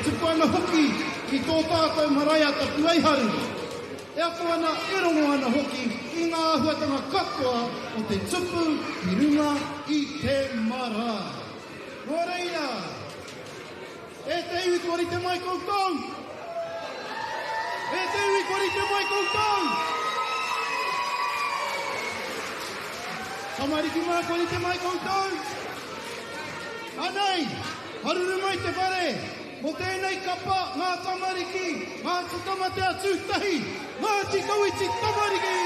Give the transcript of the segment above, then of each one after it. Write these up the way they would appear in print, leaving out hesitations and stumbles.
tupu ana hoki ki tō tātou marae ata puaiharu. E ako ana e rongo ana hoki i ngā ahuatanga katoa o te tupu i runga i te marae. Nō reira, e te iwi kori te mai koutou. E te iwi kori te mai koutou. Tamariki mā kori te mai koutou. Anei, haruru mai te whare. Mo tēnei kapa, ngā tamariki, ngā tutamatea tūtahi, ngā tikauiti tamariki.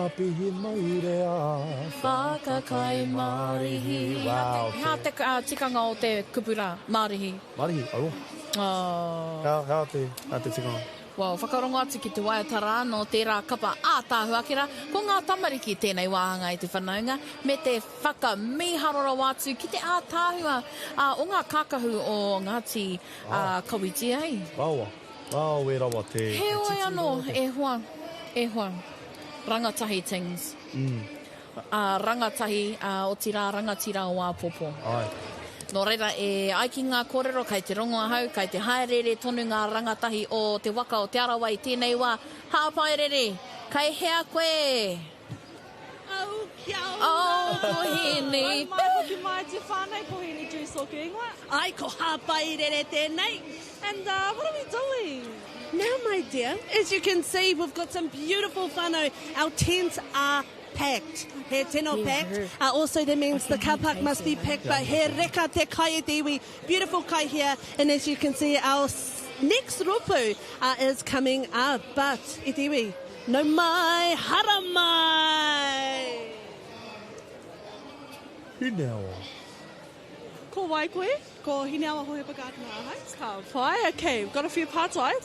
pihi mai rea. Whakakai marihi. Wow. Hea te tikanga o te kupura, marihi. Marihi, aro. Hea te tikanga. Wow, whakarongo atu ki te waiatara no tērā kapa ātāhuakera, ko ngā tamariki tēnei wāhanga i te whanaunga, me te whakamiharora wātu ki te ātāhua o ngā kākahu o Ngāti Kawitia, hei? Wawa. Wow, e rawa te... He oi anō, e hoa. Rangatahi things. Rangatahi o tira rangatira o Āpopo. Ai. Nō reira, ai ki ngā kōrero, kai te rongo ahau, kai te haerere tonu ngā rangatahi o te waka o te arawai tēnei wā. Hāpaerere, kai hea koe. Au, kia Au, kohini. Mai hoki mai te whānei kohini tū soku ingoa. Ai, ko hāpaerere tēnei. And what are we doing? Now, my dear, as you can see, we've got some beautiful whānau. Our tents are packed. He tino packed. Also, that means the car park must be packed. But he reka te kai e iwi. Beautiful kai here. And as you can see, our next ropu is coming up. But, e iwi, no mai, hara mai. Hineawa. Ko waikoe, ko hineawa hohe pakatana ahai. Ka whai, okay, we've got a few parts, right?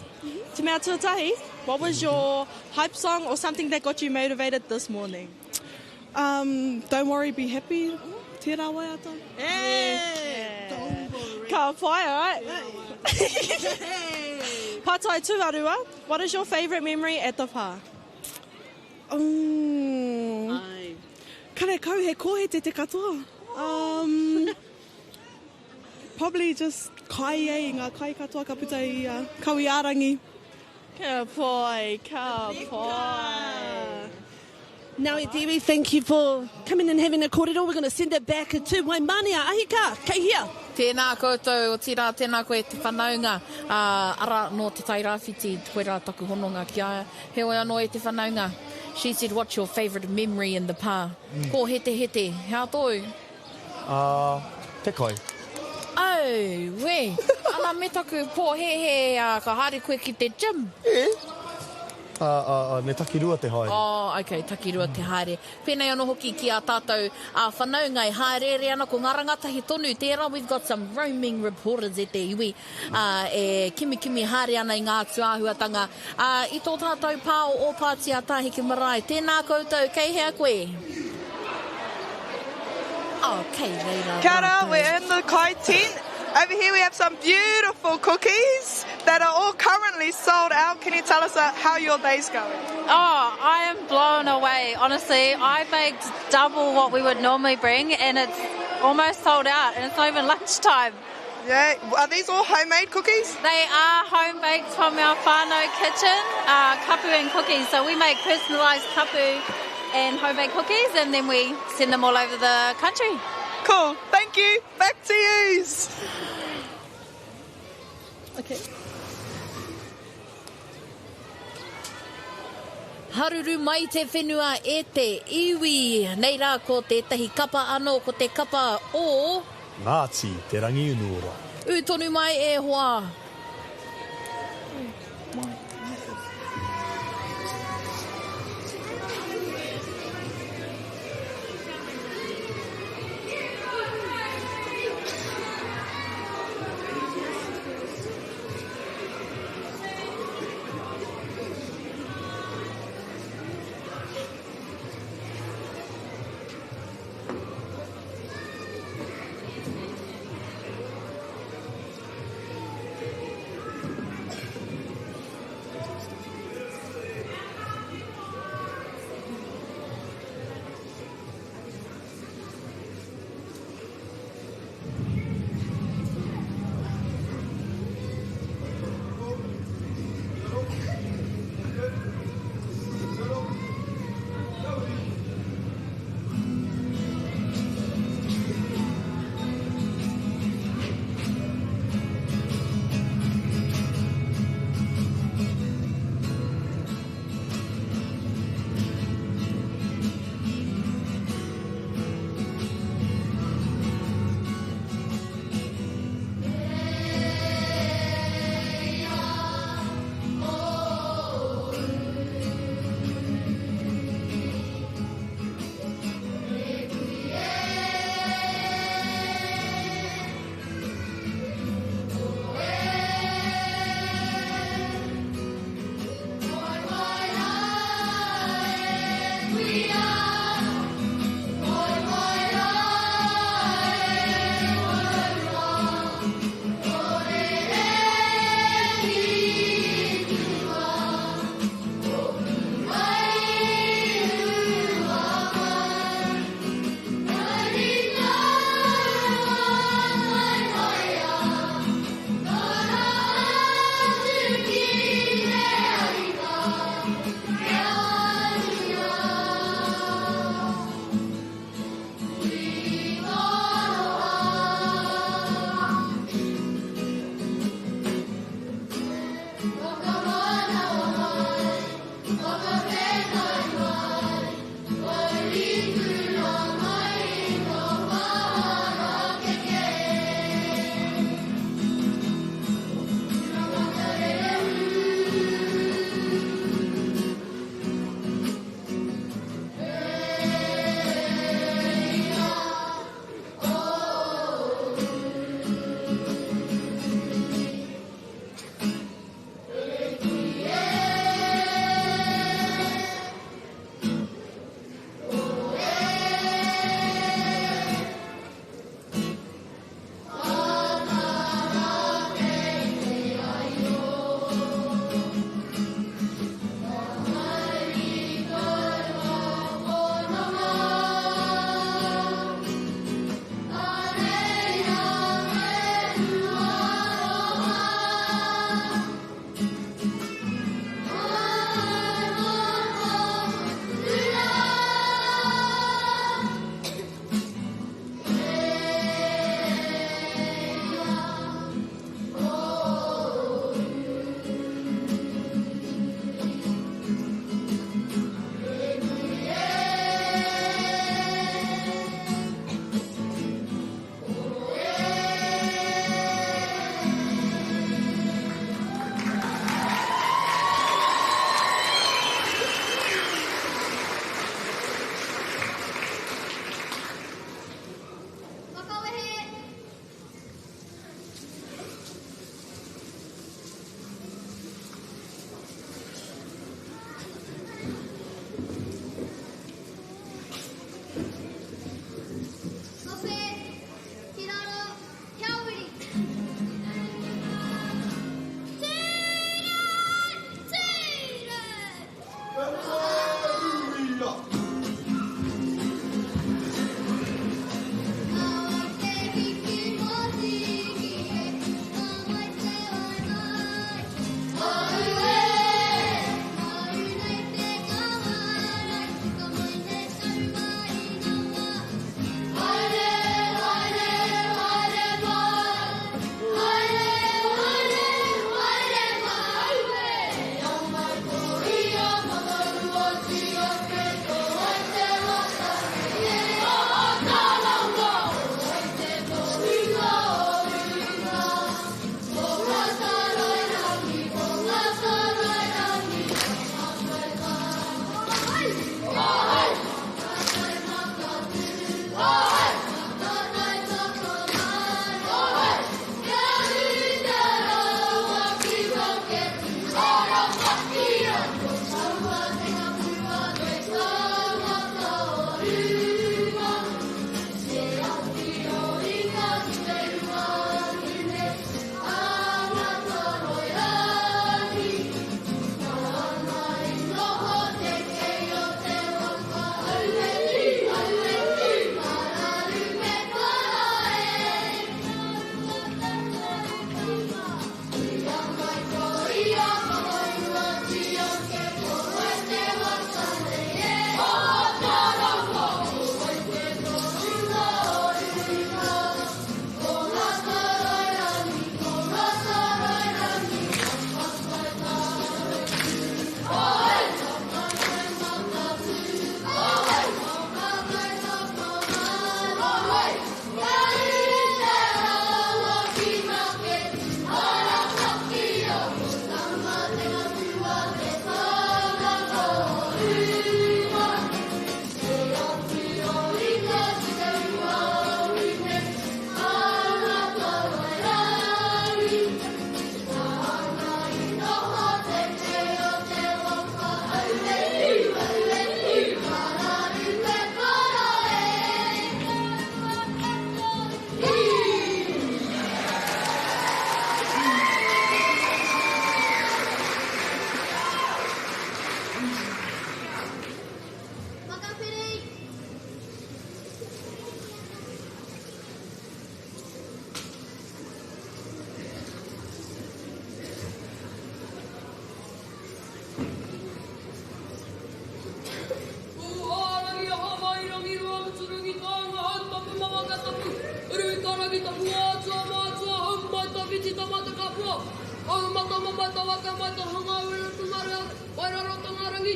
Te mea tuatahi, what was your hype song or something that got you motivated this morning? Don't worry, be happy. Tērā wai ata. Yeah. Ka whai, alright? Pātai Tuarua, what is your favourite memory at the pā? Kare kau he kohe te katoa. Probably just kai e ngā kai katoa ka puta i Kawiarangi. Ka pai, ka pai. Now, Idiwi, thank you for coming and having a kōrero. We're going to send it back to Waimania. Ahika, kei hia. Tēnā koutou o tira, tēnā koe te whanaunga. Ara no te tairāwhiti, koe rā taku hononga ki aia. He oi anō e te whanaunga. She said, what's your favourite memory in the pā? Ko hete hete, hea tōu? Te kai. Au, we. Ana me taku pō he ka haere koe ki te gym. Ne takirua te haere. Oh, okay, takirua te haere. Pēnei anō hoki ki a tātou whanaunga i haere ana ko ngā rangatahi tonu tērā. We've got some roaming reporters e te iwi. E kimi haere ana i ngā tuāhuatanga. I tō tātou pā o Pātia Tāhiki Marae. Tēnā koutou, kei hea koe. Okay, reira. Kia ora, we're in the Kai tent. Over here we have some beautiful cookies that are all currently sold out. Can you tell us how your day's going? Oh, I am blown away. Honestly, I baked double what we would normally bring and it's almost sold out and it's not even lunchtime. Yeah, are these all homemade cookies? They are home baked from our whānau kitchen, kapu and cookies. So we make personalised kapu and homemade cookies and then we send them all over the country. Cool, thank you. Back to you. Okay. Haruru mai te whenua e te iwi. Nei rā ko tētahi kapa anō, ko te kapa o... Ngāti, te rangi unuora. Tonu mai e hoa.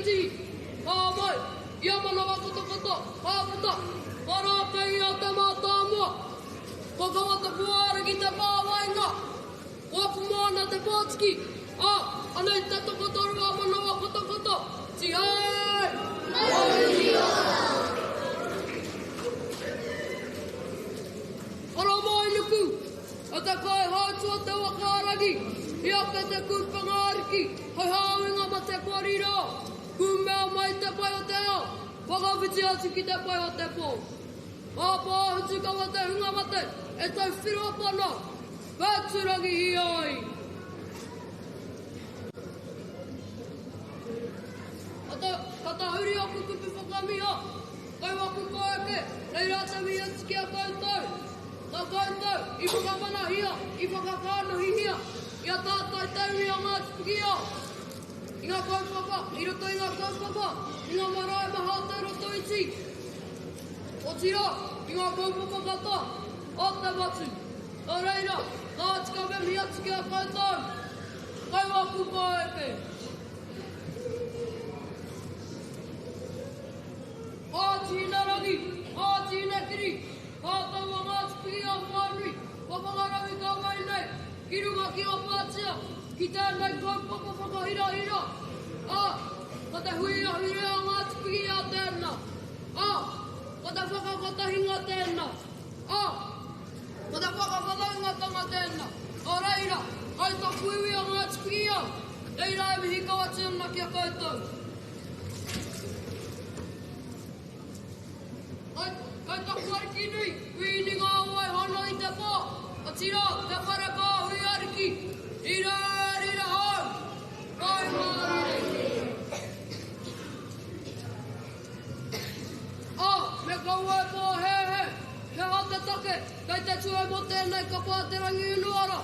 iti. Mai, ia manawa koto, haputa, warakai a te mata mua. Ko kawata puara ki te pāwainga. Wapu moana te pōtiki. Anei te tokotoru a manawa koto. Ti hai! Ora mai nuku. A te kai hautua te wakaragi. Ia ka te kurpangariki. Hoi hāwinga ma te korira. Kumea mai te pai o te ao. Whakawhiti atu ki te pai o te pō. Pāpā hutu kawa te hunga mate. E tau whiroa pana. Pēturangi hi ai. Kata huri aku kupu whakamia. Kai waku koeke. Nei rata mi atu ki a koutou. Tā koutou. I whakamana hia. I whakakāna hihia. Ia tātai tauri a ngā tupukia. I ngā kaupapa. I roto i ngā kaupapa. I ngā marae maha te roto iti. O tira. I ngā kaupapa kata. O te watu. O reira. Nā tika memi atu ki a koutou. Kai waku koeke. Āti narangi, āti nekiri, ātau a ngā tupi a whānui, whapangarawi ka mai nei, ki runga ki a pātia, ki tēnei kaupapa whakahira. Ka te hui a hure a ngā tupi a tēnā. Ka te whakakatahinga tēnā. Ka te whakakatahinga tēnā. O reira, kai ta hui a ngā tupi a, reira e mihi kawa tēnā ki a koutou. Kai ta kuariki nui, hui ni ngā wai hono i te pā. A tira, te wharaka hui ariki. Rira hau. Kai mariki. Me kaua e pā he. He hata take, kai te tue mo tēnei ka pāterangi unuara.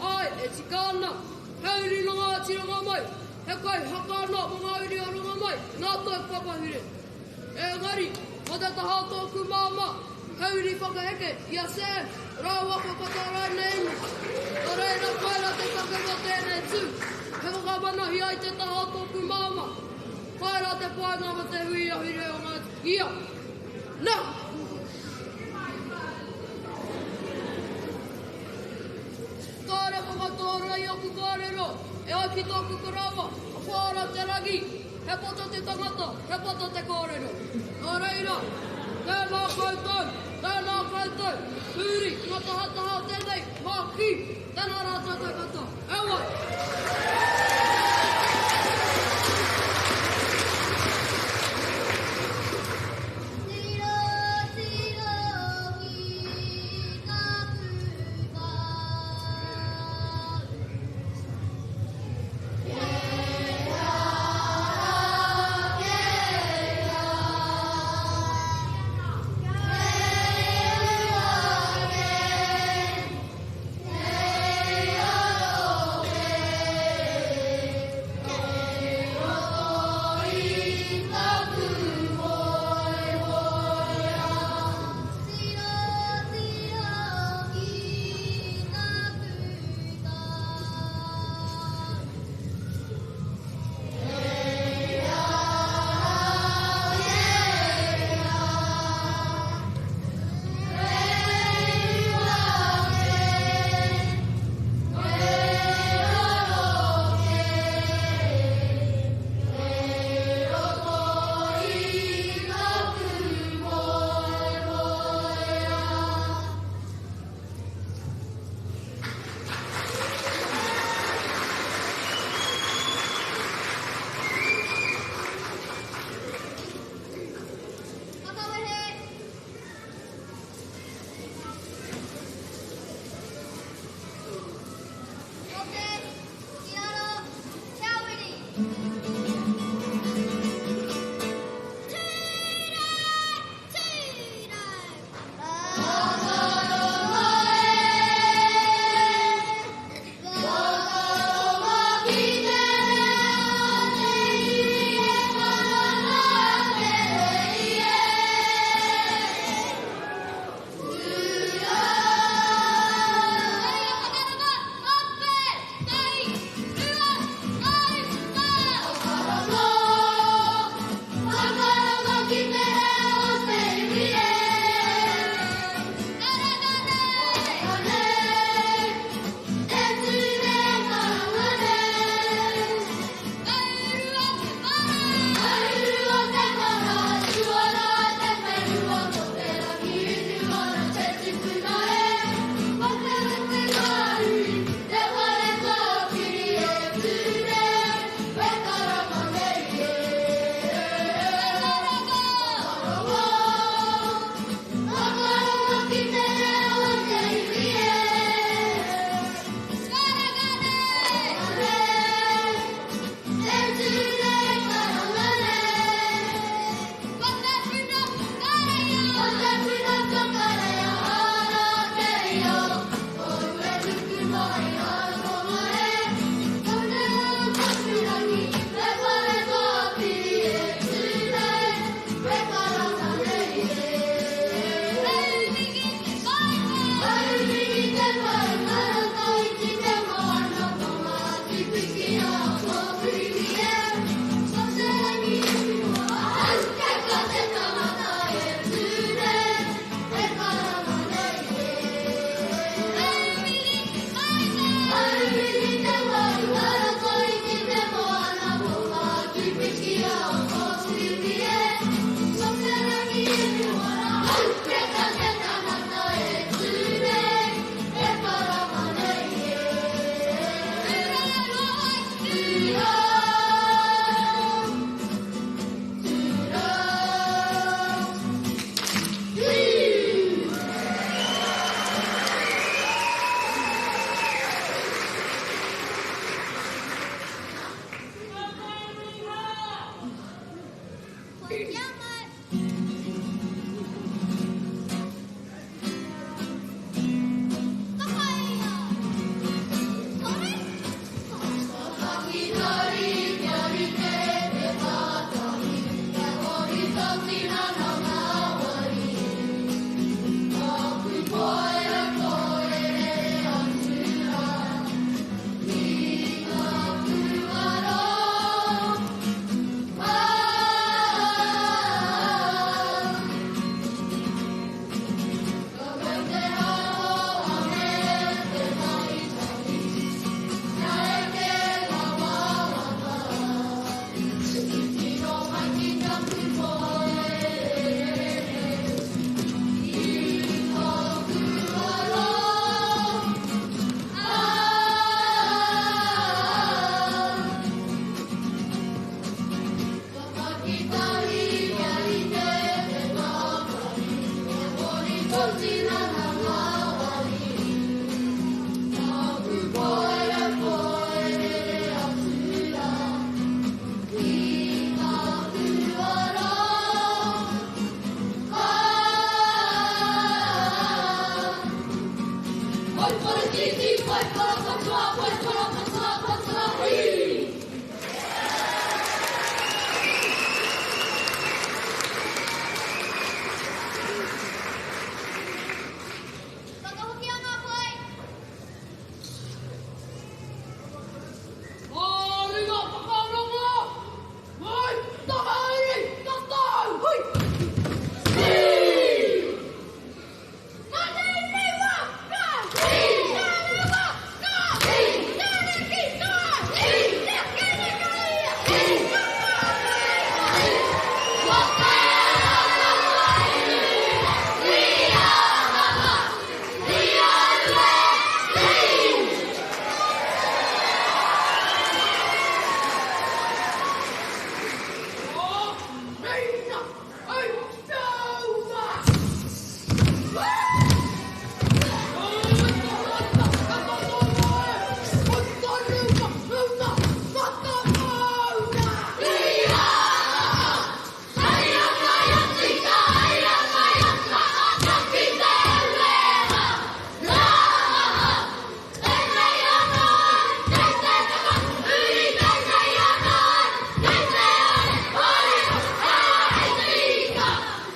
Ai, e tikana. He uri no ngā tiranga mai. He kai hakana mo ngā uri a runga mai. Nā toi papahure. E ngari. O te taha tōku māma, hauri whakaheke, ia sē, rā wako katarai nei. O reira kaira te take mo tēnei tū. He whakamanahi ai te taha tōku māma. Kaira te painga mo te hui a hure o ngā ia. Nā! Kāre whakatōra i aku kārero, e ai ki tōku karawa, a whāra te rangi. He poto te tangata, he poto te kōrero. Nā reira, tēnā koutou, hūri, ngā taha tēnei, mā ki, tēnā rā tātou kata. E wai!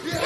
Yeah.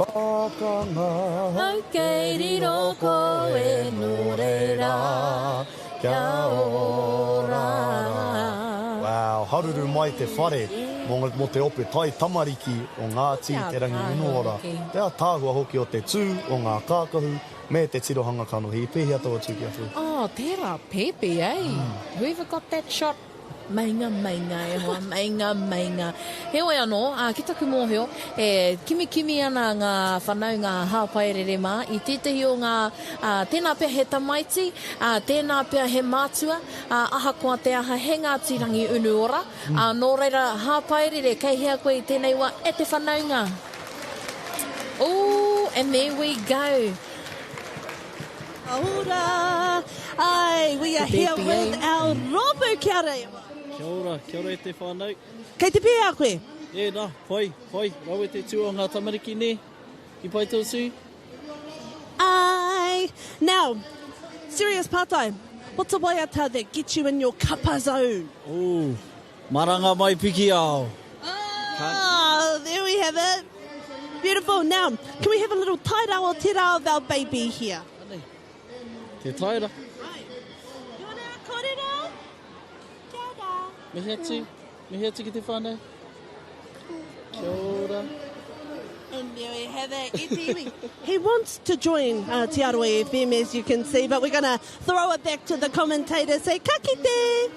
Whakanga. Au kei riro koe no reira. Kia ora. Wow, haruru mai te whare mo te ope tai tamariki o Ngāti te rangi unuora. Pea tāhua hoki o te tū o ngā kākahu me te tirohanga kanohi. Pēhi atoa tūki atu. Oh, tērā pepe, Whoever got that shot? Mainga, e hoa, mainga. Heoi anō, ki taku mōheo, kimi ana ngā whanau ngā hāpaerere mā, I tētahi o ngā tēnā pia he tamaiti, tēnā pia he mātua, aha koa te aha he Ngāti rangi unuora, nō reira hāpaerere, kei hea koe I tēnei wā, e te whanau ngā. Ooh, and there we go. Ora! Ai, we are here with our Robu, kia ora. Kia ora e te whānau. Kei te pia a koe? Nā, whai, rau e te tū o ngā tamariki ne, I pai tō sū. Ai! Now, serious part-time, what's a waiata that gets you in your kapa zone? Ooh, maranga mai piki ao. Oh, there we have it. Beautiful. Now, can we have a little taira o te rā of our baby here? Te taira. You want to kōrero? Kia Me hea tu ki te whānau. Kia ora. And there we have it. Iti. He wants to join Te Aroa FM, as you can see, but we're going to throw it back to the commentator. Say, ka kite.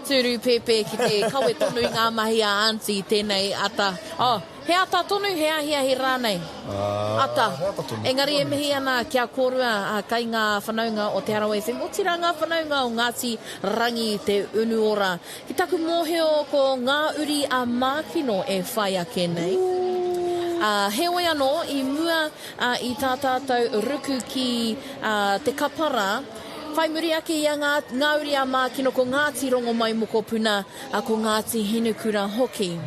Turu pepe ki te kawe tonu I ngā mahi a auntie tēnei ata. Oh, he ata tonu, he ahia he rānei. Ata. Engari e mihi ana kia kōrua kai ngā whanaunga o Te Aroa FM. O tira ngā whanaunga o Ngāti rangi te unuora. Ki taku mōheo ko ngā uri a mākino e whai ake nei. He oi anō, I mua I tā tātou ruku ki te kapara, whai muri ake I ngā uri a mākino ko Ngāti rongo mai moko puna ko Ngāti Henukura hoki.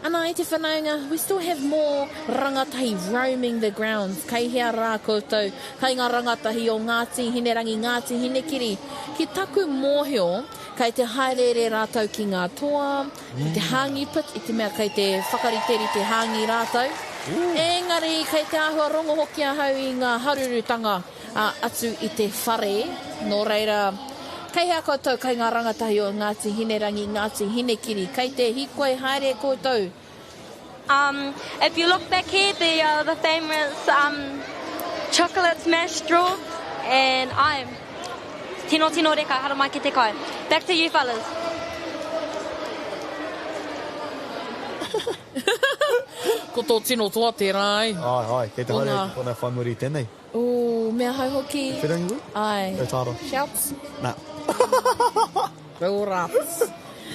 Ana I te whanaunga, we still have more rangatahi roaming the grounds. Kei hea rā koutou, kei ngā rangatahi o Ngāti Hinerangi, Ngāti Hinekiri. Ki taku mōheo, kei te haerere rātou ki ngā toa, ki te hāngi pit, I te mea kei te whakariteri te hāngi rātou. Engari, kei te āhua rongo hoki a hau I ngā harurutanga atu I te whare. Nō reira, kei hea koutou, kei ngā rangatahi o Ngāti Hinerangi, Ngāti Hinekiri. Kei te hikoe haere koutou. If you look back here, the famous chocolate smash straw, and I'm Tino Reka, hara mai ki te kai. Back to you fellas. Ko tō tino toa tērā ai. Ai, kei te haere kona whaimuri tēnei. Mea hai hoki. Whirangi ui? Ai. E tāra. Shouts? Nā. Raps.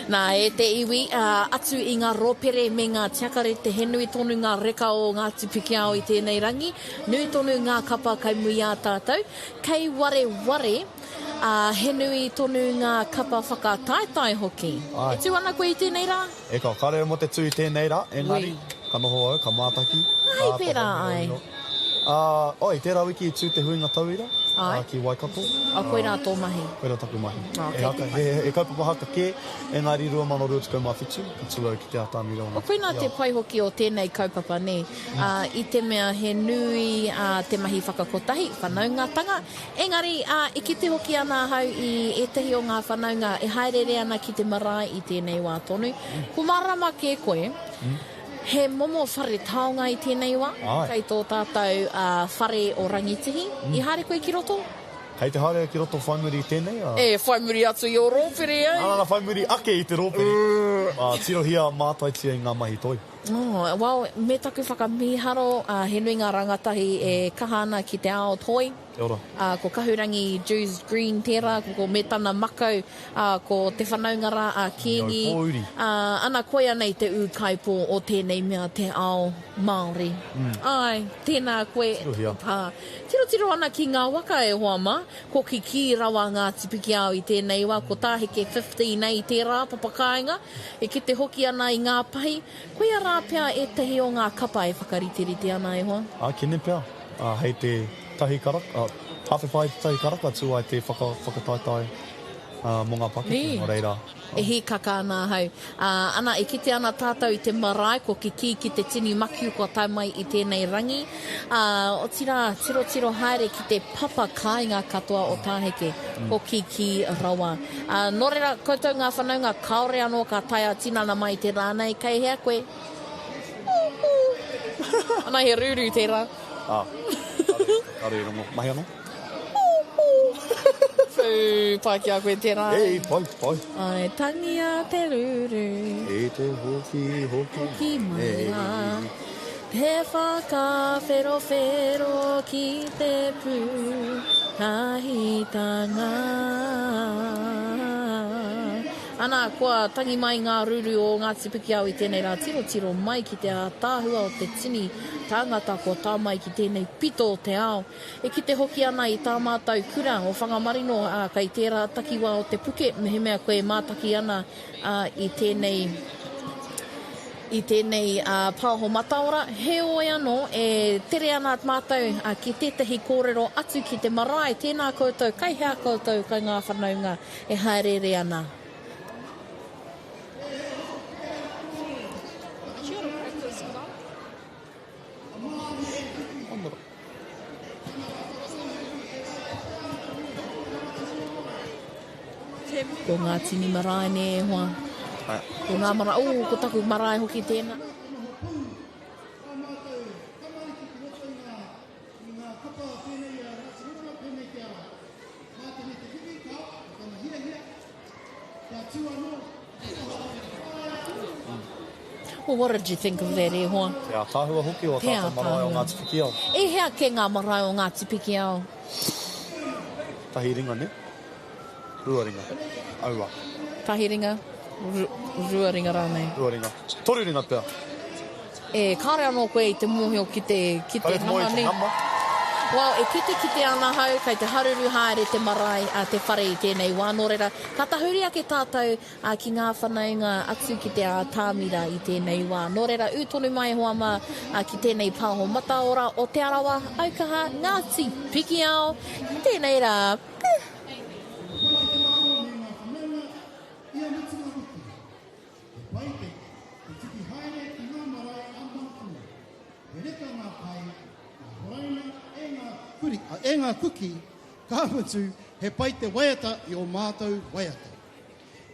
Nā, e te iwi, atu I ngā ropere me ngā tiakare te he nui tonu ngā reka o Ngāti Pikiao I tēnei rangi, nui tonu ngā kapa kai mui a tātou, kei ware, he nui tonu ngā kapa whakataetai hoki. Ai. E tu ana koe I tēnei rā? E ka kare mo te tū I tēnei rā, engari, ka noho au, ka mātaki. Ai, pērā ai. Oi, tērā wiki I tū te huinga tauira, ki Waikato. A koe rā tō mahi. Koe rā taku mahi. Okay. E kaupapa haka kē, engari 2,245, ki tū au ki te atami rona. O koe nā te pai hoki o tēnei kaupapa ne, I te mea he nui te mahi whakakotahi, whanaungatanga. Engari, I kite hoki ana hau I etahi o ngā whanaunga, e haerere ana ki te marae I tēnei wā tonu. Ko marama ke koe, he momo whare taonga I tēnei wā, kei tō tātou whare o rangitihi. I haere koe ki roto? Kei te haere ki roto whaimuri I tēnei? Whaimuri atu I o rōpere, ai? Ana whaimuri ake I te rōpere. Tirohia mātaitia I ngā mahi toi. Well, me taku whakamiharo, he nui ngā rangatahi e kahana ki te ao toi. Ora. Ko kahurangi Jews Green tērā, ko me tana makau, ko te whanaungara a Kiengi. Ana koe anei te ūkaipo o tēnei mea te ao Māori. Ai, tēnā koe. Tiro ana ki ngā waka e hoa ma, ko ki rawa Ngāti Pikiao I tēnei wā, ko tāheke 50 nei tērā papakainga, e ki te hoki ana I ngā pahi, koe a rā pia e tehi o ngā kapa e whakaritiriti ana e hoa? Kene pia. Hei te tahi karaka, hawhewhai tahi karaka tū ai te whakataetai mō ngā pakeke, no reira. E hi kaka ana hau. Ana, e kite ana tātou i te marae, ko ki ki te tini makiu ko tai mai i tēnei rangi. O tira, tiro haere ki te papa kāinga katoa o tāheke, ko ki rawa. Nō reira, koutou ngā whanau, ngā kaore anō ka taia tinana mai te rānei, kei hea koe. Ana he rūru tērā. Kare rongo. Mahi anō? Pāki a koe tērā. Ei, pai. Ai, tangi a te ruru. E te hoki mai. Te whakawhero ki te pū. Tahitanga. Ana, kua tangi mai ngā ruru o ngā tipikiau i tēnei rā tiro mai ki te tāhua o te tini tāngata ko tā mai ki tēnei pito o te ao. E ki te hoki ana i tā mātou kura o whangamarino kai tērā takiwa o te puke, mehe mea koe mātaki ana i tēnei pāho mataora. He oe anō e tere ana mātou ki tētahi kōrero atu ki te marae. Tēnā koutou, kai hea koutou, kai ngā whanaunga e haerere ana. Ko ngā tini marae ne e hoa. Ko ngā marae, ko taku marae hoki tēnā. Well, what did you think of that e hoa? Te a tāhua hoki o tātou marae o ngā tipikiau. E hea ke ngā marae o ngā tipikiau? Tahi ringa ne? Rua ringa. Aua. Tahi ringa? Rua ringa rānei. Rua ringa. Toru ringa pēr. E kāre anō koe i te mōhio ki te nama ne. Well, e kite ana hau, kai te haruru haere te marae, te whare i tēnei wā. Nō reira, ka tahuri ake tātou ki ngā whanaunga atu ki te tāmira i tēnei wā. Nō reira, tonu mai hoa ma ki tēnei pāho mataora o te arawa, aukaha, Ngāti Pikiao, tēnei rā. E ngā kuki, ka mutu, he pai te waiata i o mātou waiata.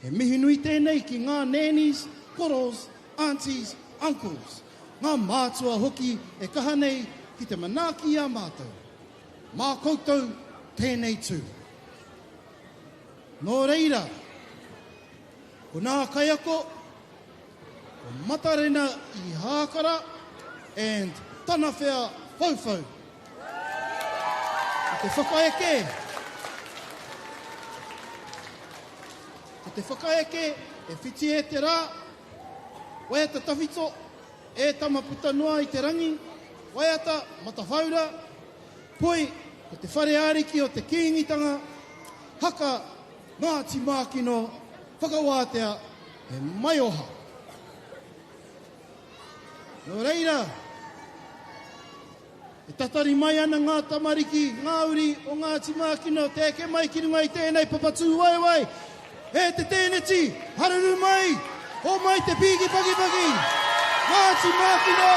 He mihi nui tēnei ki ngā nannies, koros, aunties, uncles. Ngā mātua hoki e kaha nei ki te manaaki a mātou. Mā koutou tēnei tū. Nō reira, ko nā kaiako, ko matarena i hākara, and tana whea whauwhau. Te whakaeke. Te whakaeke e whiti e te rā. Waiata tawhito e tamaputa noa i te rangi. Waiata matawhaura. Poi, ko te whare ariki o te kīngitanga. Haka Ngāti Mākino whakawātea e maioha. Nō reira, e tatari mai ana ngā tamariki, ngā uri o Ngāti Mākino, teke mai ki runga i tēnei papatū wai. E te tēneti, haruru mai, o mai te pīgi pagi. Ngāti Mākino!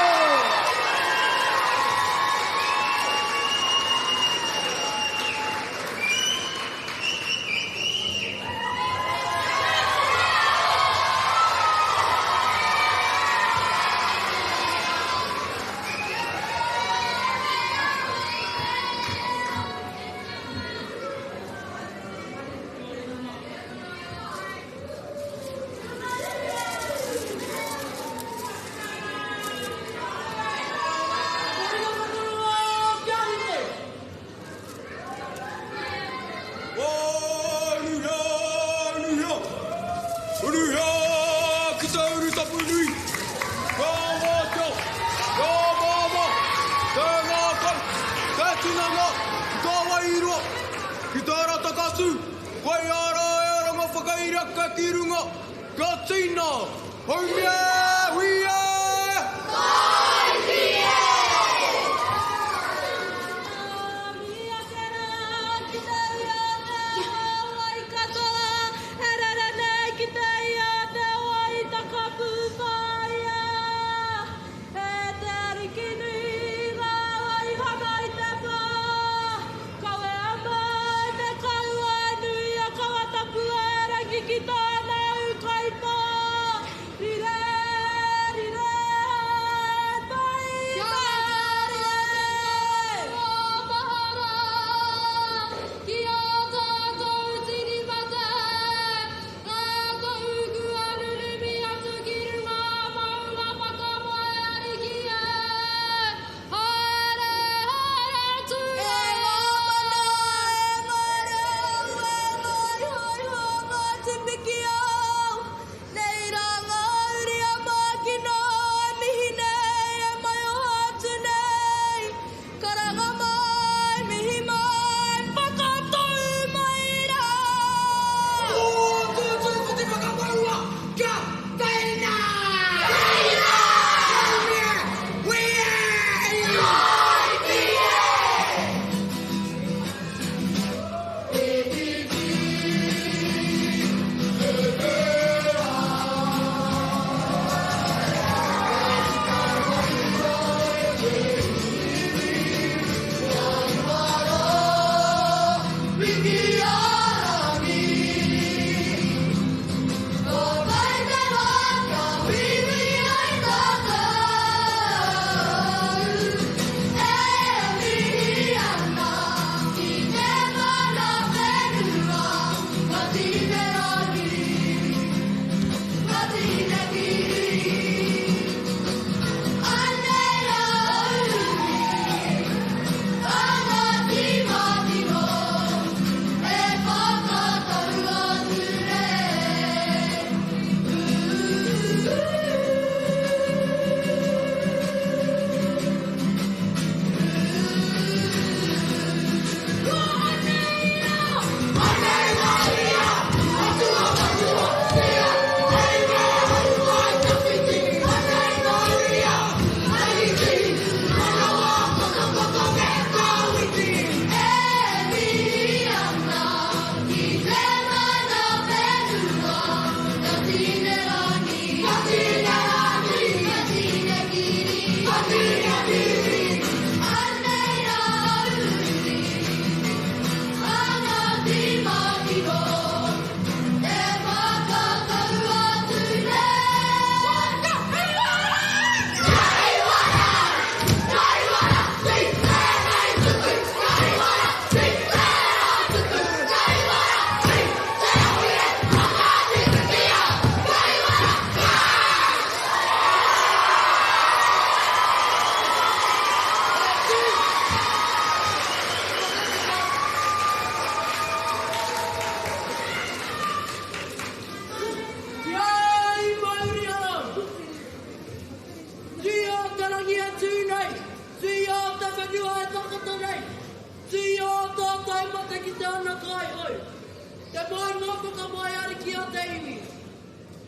Te mai ngā whakamai ari ki a te iwi.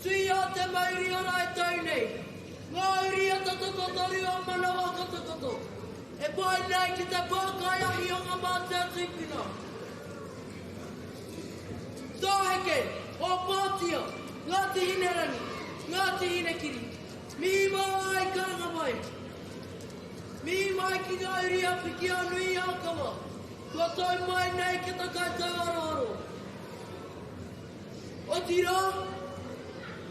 Tui a te mauri ora e tau nei. Ngā uri a tatakotori o manawa katakoto. E pai nei ki te pākai ahi o ngā mātua tūpina. Tāheke, o Pātia, ngā tihine rangi, ngā tihine kiri. Mihi maa ai karanga mai. Mihi mai ki ngā uri a piki a nui a kawa. Kua tau mai nei ki ta kai tau aroaro. O tira,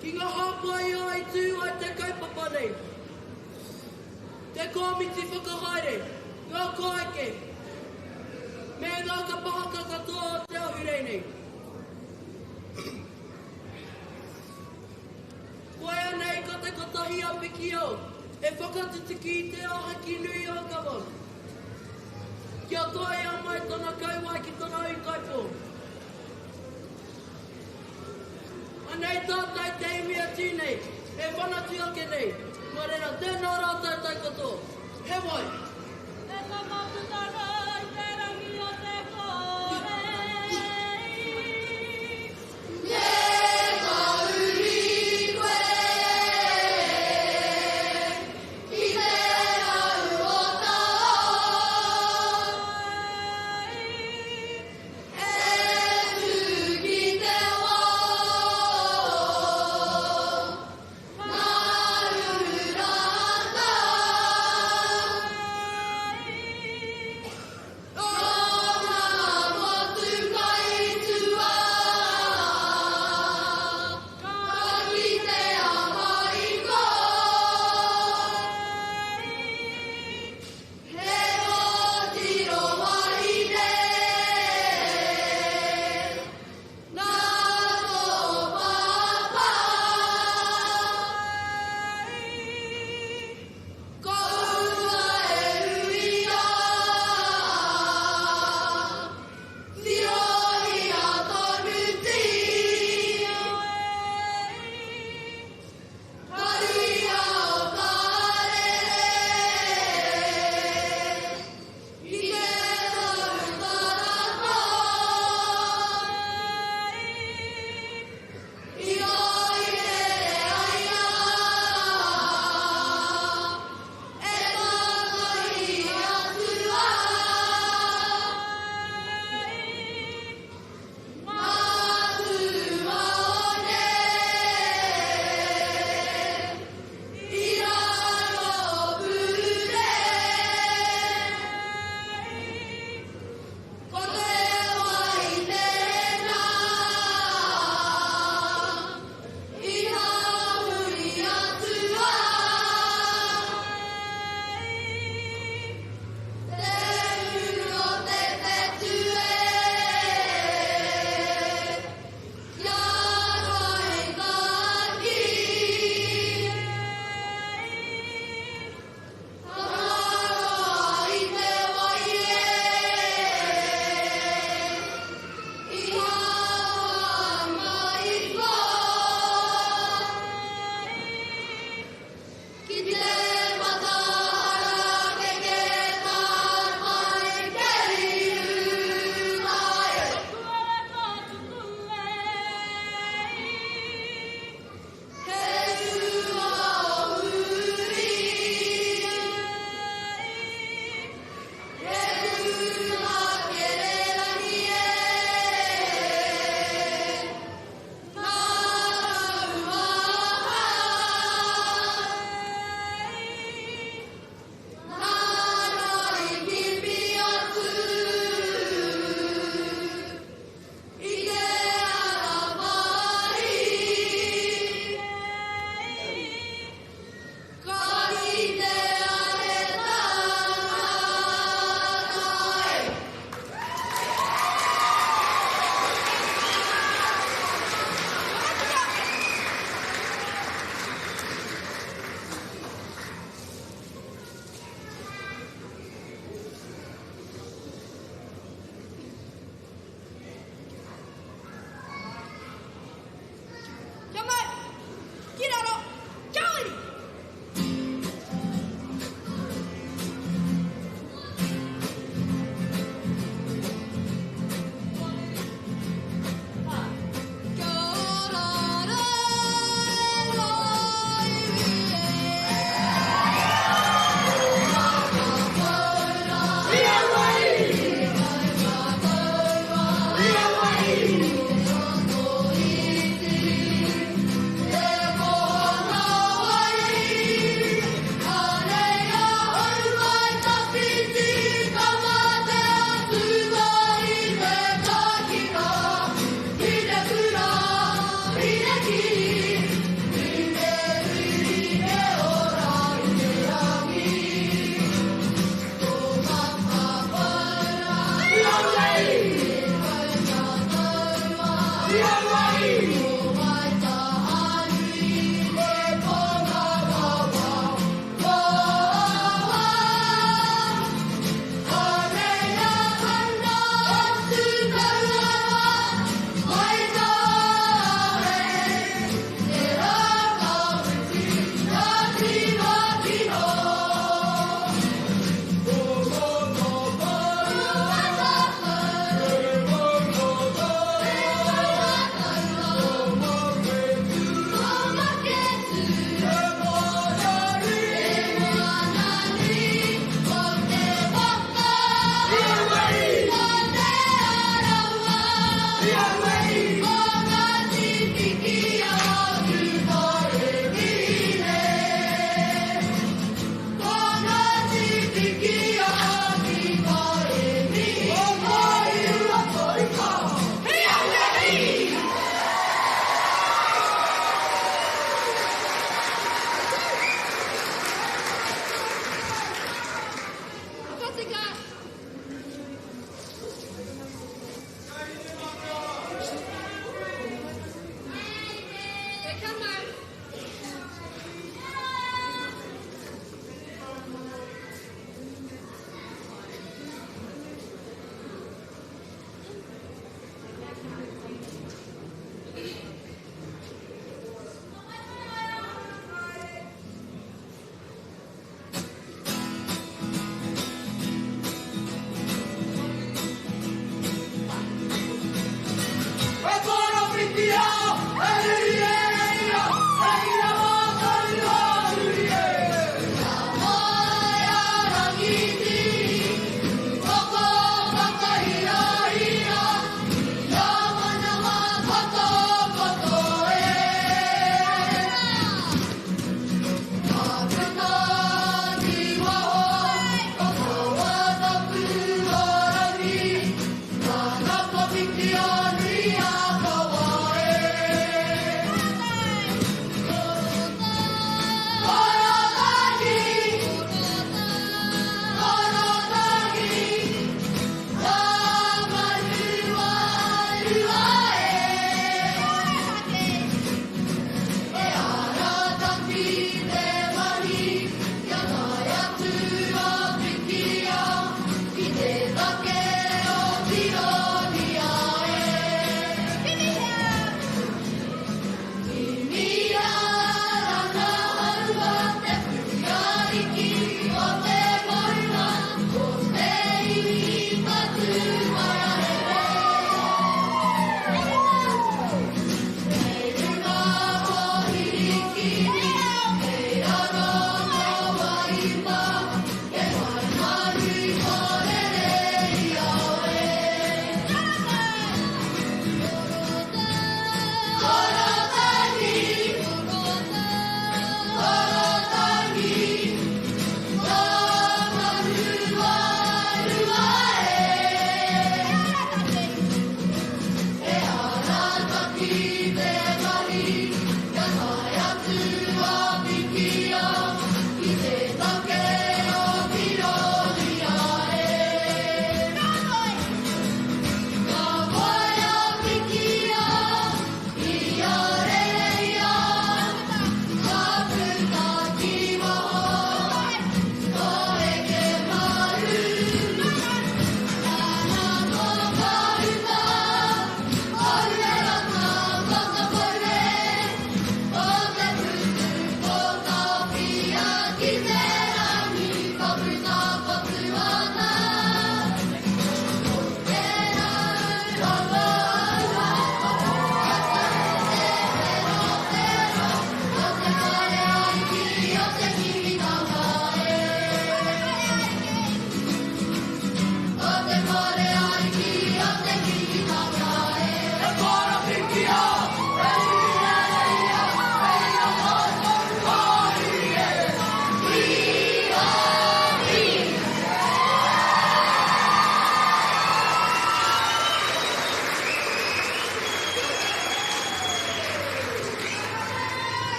ki ngā hapai ai tū ai te kaupapa nei. Te komiti whakahaere, ngā kaike, me ngā kapahaka katoa o te ahurei nei. Koe anei ka te katahi a piki au, e whakatutiki i te aha ki nui o kawan. Kia toi a mai tana kauai ki tana ui kaipo. Anei tātai te imi atu nei, e whanatu ake nei. Mā reira, tēnā rātou tai katoa. He wai. E ka mātutara i te rangi o te kore.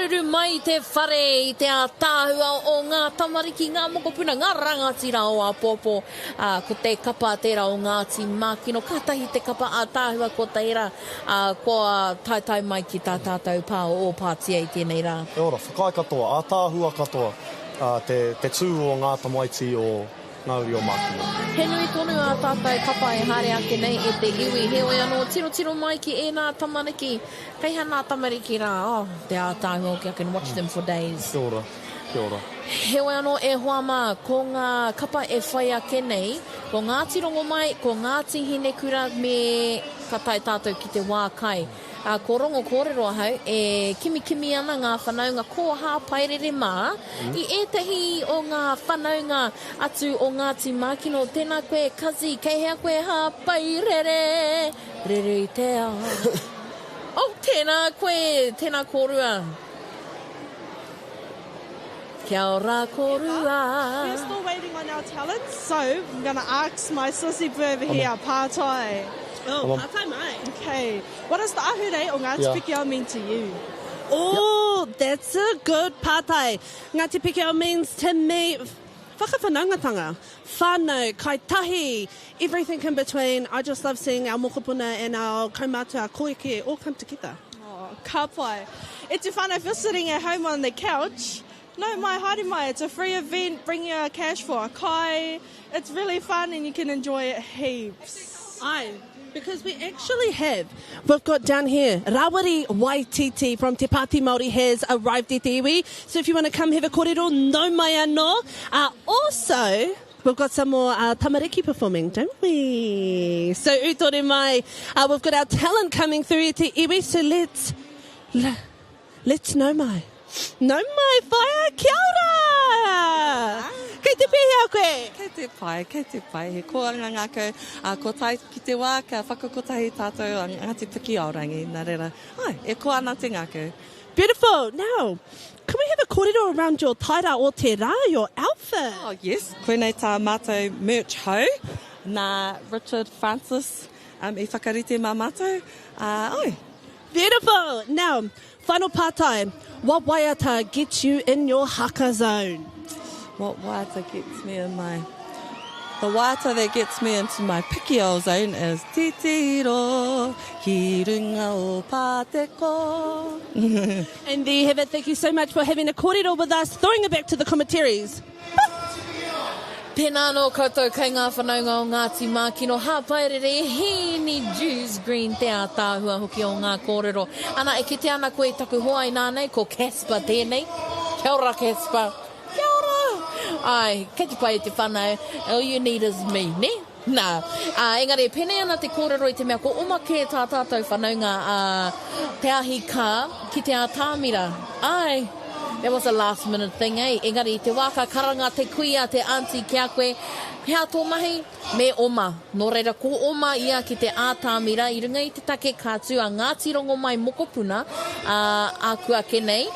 haruru mai te whare I te tāhua o ngā tamariki, ngā mokopuna, ngā rangatira o Apopo. Ko te kapa tērā o Ngāti Mākino, katahi te kapa a tāhua ko teira, ko tai mai ki tā tātou pā o Pātia I tēnei rā. E ora, whakai katoa, a tāhua katoa, te tū o ngā tamaiti o Ngāuri o Mākino. He nui tonu a tātou kapa e haere ake nei e te iwi. He oi anō tiro mai ki e nā tamariki. Kei ha nā tamariki rā, te ātāhua ki I can watch them for days. Kia ora, kia ora. He oi anō e hoa mā, ko ngā kapa e whai ake nei, ko Ngāti rongo mai, ko Ngāti Hinekura me ka tai tātou ki te wā kai. Ko rongo kōrero hau, e kimi ana ngā whanaunga ko hāpairere mā, I etahi o ngā whanaunga atu o Ngāti Mākino, tēnā koe kazi, kei hea koe hāpairere, rere I te ao. Tēnā koe, tēnā kōrua. Kia ora kōrua. We're still waiting on our talents, so I'm going to ask my sissy boo over here, Pātai. Pātai mai. Okay. What does the ahure o Ngāti Piki mean to you? Oh, that's a good Pātai. Ngāti Piki means to me whakawhanaungatanga, whānau, kaitahi, everything in between. I just love seeing our mokopuna and our kaumata, our koike, all come together. Oh, ka pai. It's a whānau for sitting at home on the couch. No, my haere mai, it's a free event, bring your cash for a kai. It's really fun and you can enjoy it heaps. Aye. Because we actually we've got down here, Rawiri Waititi from Te Pāti Māori has arrived at te iwi. So if you want to come have a kōrero, no mai anō. Also, we've got some more tamariki performing, don't we? So utore mai, we've got our talent coming through at te iwi. So let's know mai. No mai, whaia, kia ora! Kei te pēhi au koe? Kei te pai. He koanga ngākau, ko tai ki te wā, ka whakakotahi tātou a Ngāti Piki Aorangi, nā reira. Ai, e ko ana te ngākau. Beautiful. Now, can we have a kōrero around your taira o te rā, your outfit? Oh, yes. Koenei tā mātou merch hau, nā Richard Francis, I whakarite mā mātou. Oi. Beautiful. Now, final Pātai, what waiata gets you in your haka zone? What waiata gets me in my... The waiata that gets me into my Piki-o zone is Titiro, ki runga o Pāteko. And there you have it. Thank you so much for having a kōrero with us. Throwing it back to the commentaries. Pēnā no koutou kei ngā whanaunga o Ngāti Mākino, hāpaerere hēni Jews Green te ātāhua hoki o ngā kōrero. Ana e kite ana koe taku hoa I nānei, ko Casper tēnei. Kia ora, Casper. Kia ora. Ai, kei te pai te whanau, all you need is me, ne? Nā, engari, pēnei ana te kōrero I te mea, ko omake tā tātou whanaunga te ahi kā ki te ātāmira. Ai, that was a last minute thing, eh? Engari, te waka karanga, te kuia, te auntie kia koe, hea tō mahi, me oma. Nō reira, ko oma ia ki te ātāmira, I runga I te take kātu a Ngāti rongo mai mokopuna, a kua kenei.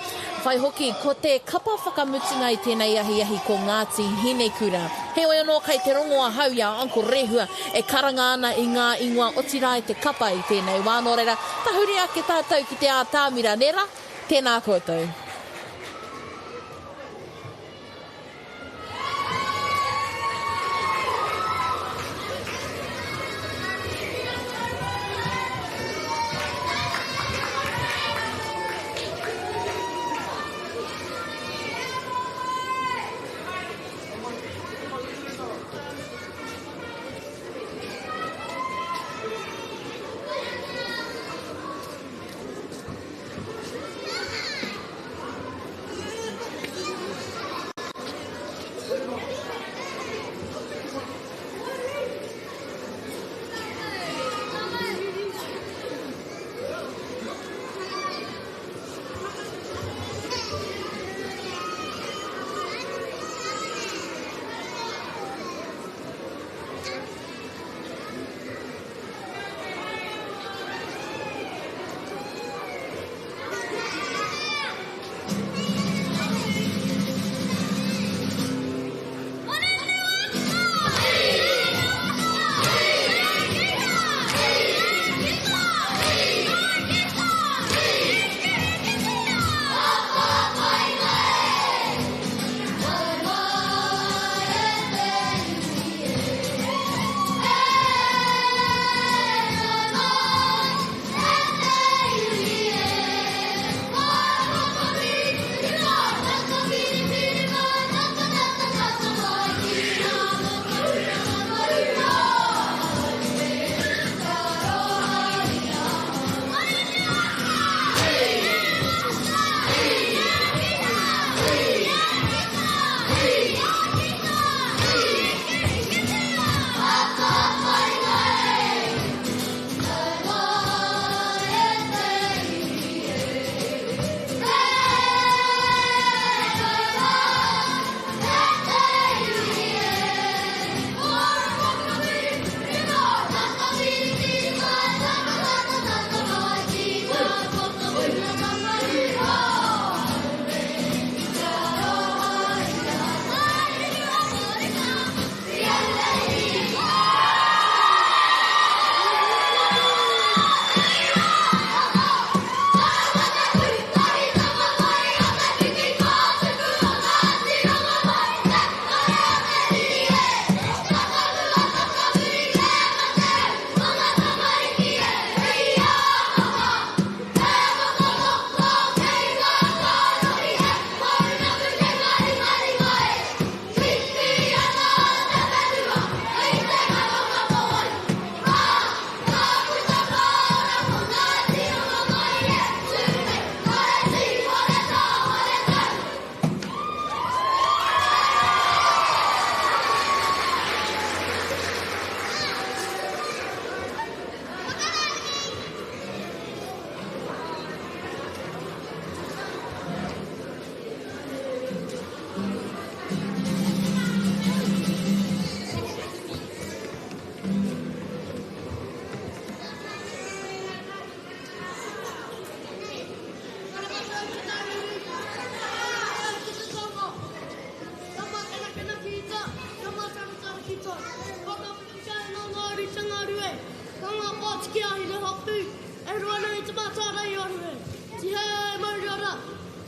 Whai hoki, ko te kapa whakamutunga I tēnei ahi ko Ngāti Hinekura. He oi anō kai te rongo a hau ia Uncle Rehua, e karanga ana I ngā ingoa otira I te kapa I tēnei wā nō reira. Tahuri ake tātou ki te ātāmira, nera, tēnā koutou.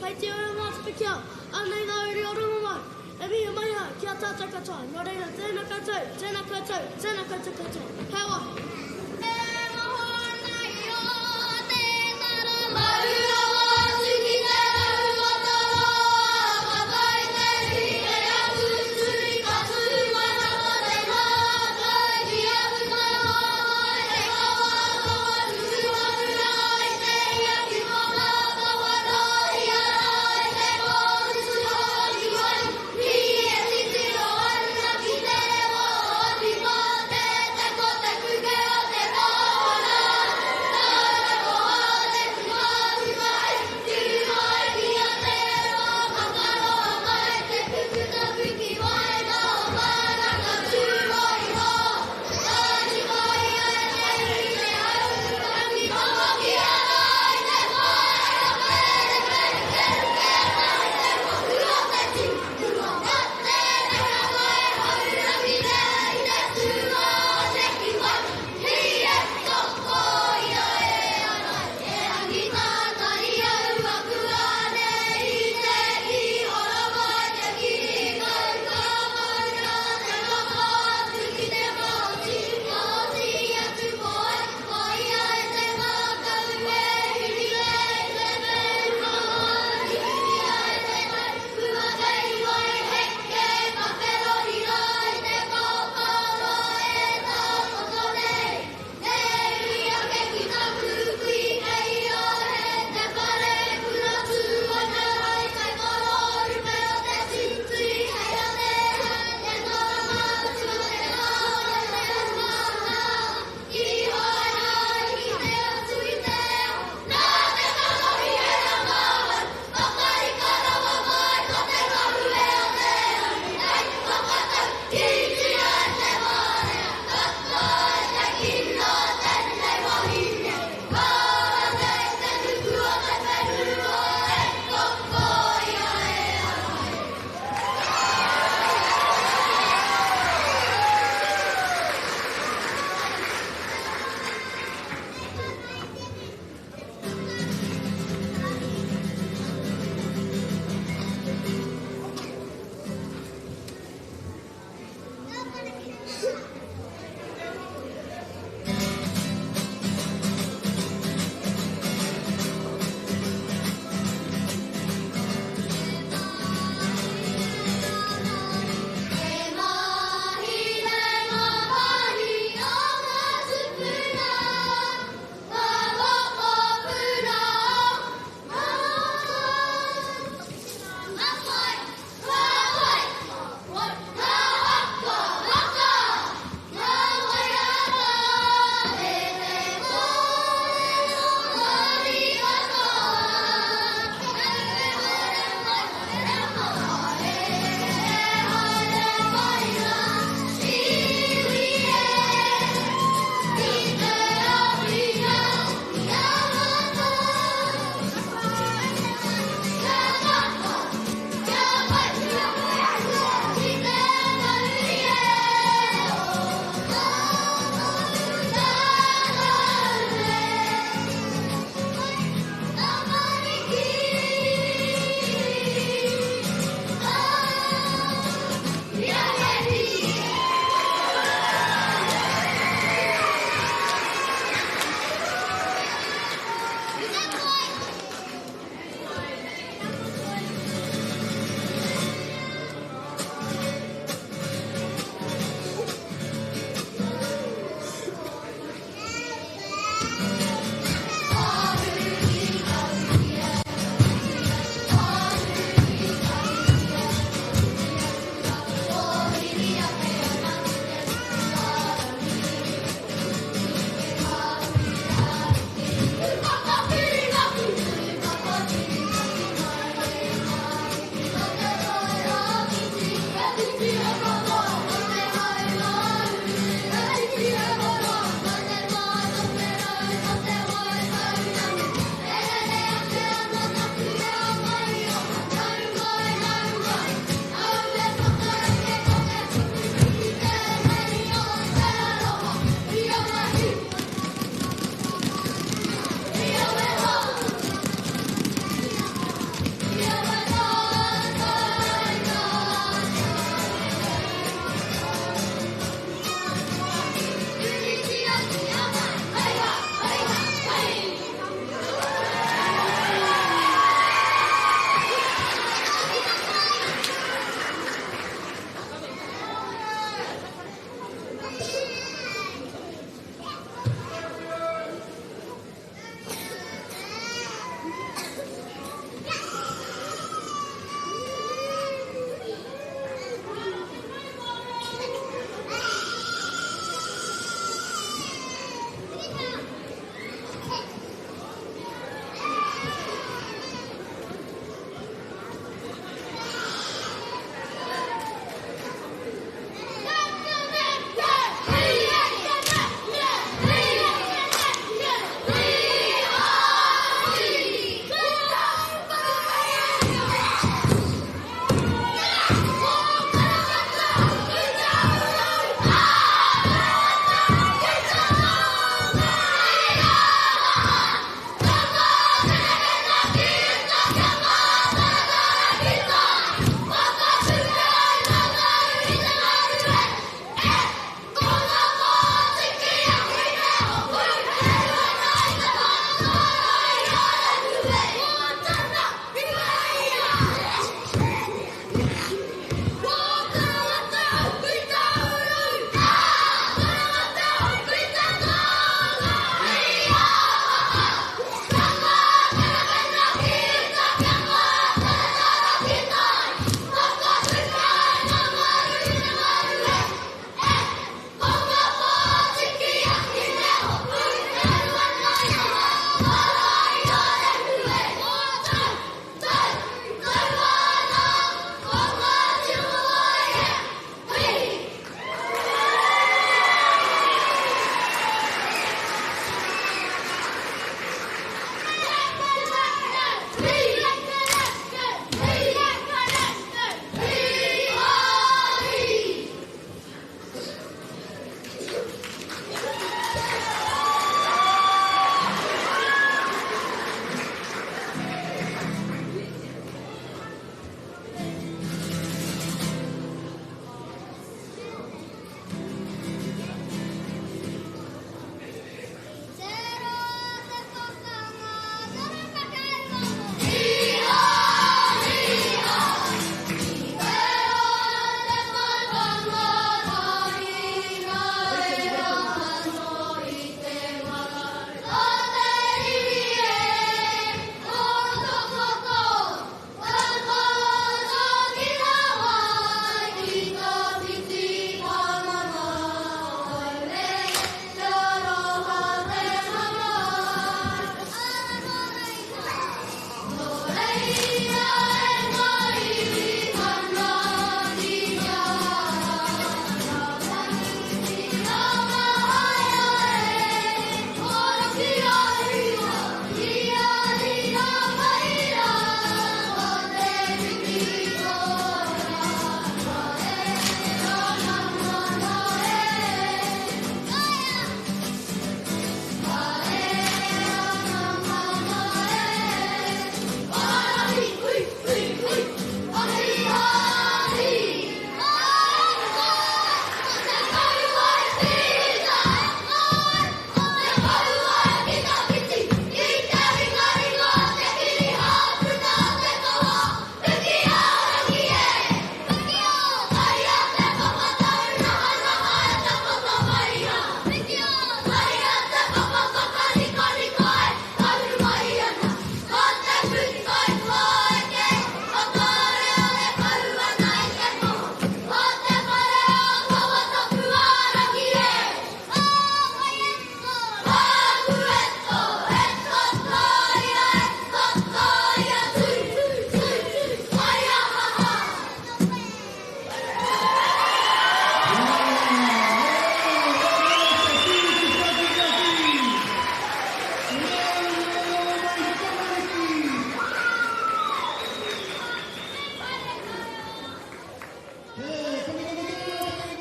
kai te ora ngā whikia, anei ngā uri o runga mai. E mihi mai ha, kia tātou katoa. Nō reira, tēnā katoa, tēnā katoa, tēnā katoa katoa. Hei wā. Te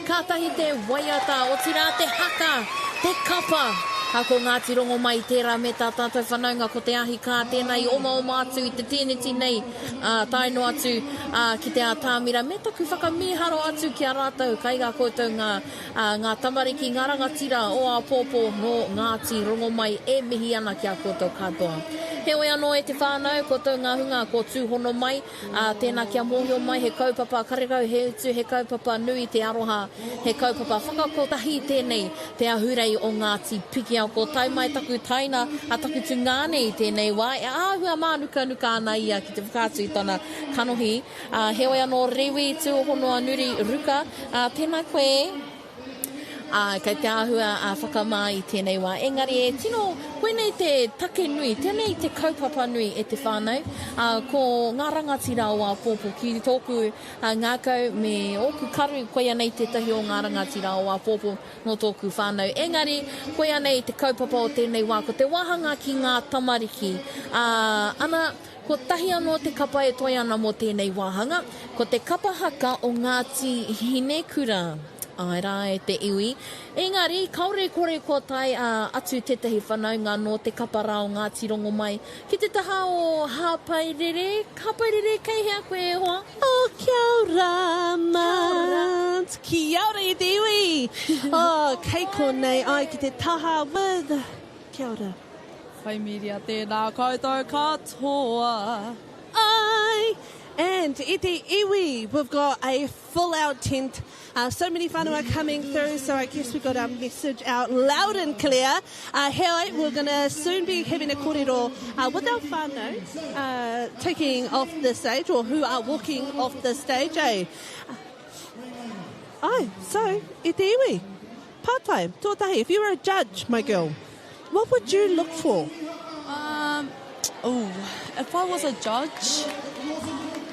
kātahi te waiata, o tira te haka, te kapa. Ko Ngāti Rongo mai tērā me tā tātou whanaunga ko te ahi kā tēnei oma atu i te tēneti nei taino atu ki te ātāmira me taku whakamiharo atu ki a rātou kaigā koutou ngā tamariki ngā rangatira o a pōpō no Ngāti Rongo mai e mihi ana ki a koutou katoa. He oi anō e te whānau koutou ngā hunga ko tūhono mai tēnā kia mōhio mai he kaupapa karekau he utu he kaupapa nui te aroha he kaupapa whakakotahi tēnei te ahurei o Ngāti Piki ko tai mai taku taina a taku tungane i tēnei wā e āhua mānuka ana ia ki te whakātu i tana kanohi he oi anō rewi tūhonoa nuri ruka tēnā koe kei te āhua whakamā i tēnei wā engari e tino koenei te take nui tēnei te kaupapa nui e te whānau ko ngā rangatira o a pōpō ki tōku ngākau me oku karu koe anei te tahi o ngā rangatira o a pōpō no tōku whānau engari koe anei te kaupapa o tēnei wā ko te wahanga ki ngā tamariki ana ko tahi anō te kapa e toi ana mo tēnei wāhanga ko te kapa haka o Ngāti Hinekura ai rā e te iwi. Engari, kaore kore ko tai atu tetahi whanaunga no te kapara o Ngāti Rongo mai. Ki te taha o Hapairere kei hea koe e hoa? Oh, kia ora, Mant. Kia ora i te iwi. Oh, kei konei ai ki te taha with. Kia ora. Whai miria tēnā koutou katoa. Ai. And i te iwi, we've got a full-out tent. So many whanau are coming through, so I guess we got our message out loud and clear. Here, we're going to soon be having a kōrero with our whanau taking off the stage, or who are walking off the stage, eh? So, i te iwi, part-time, tuatahi, if you were a judge, my girl, what would you look for? If I was a judge,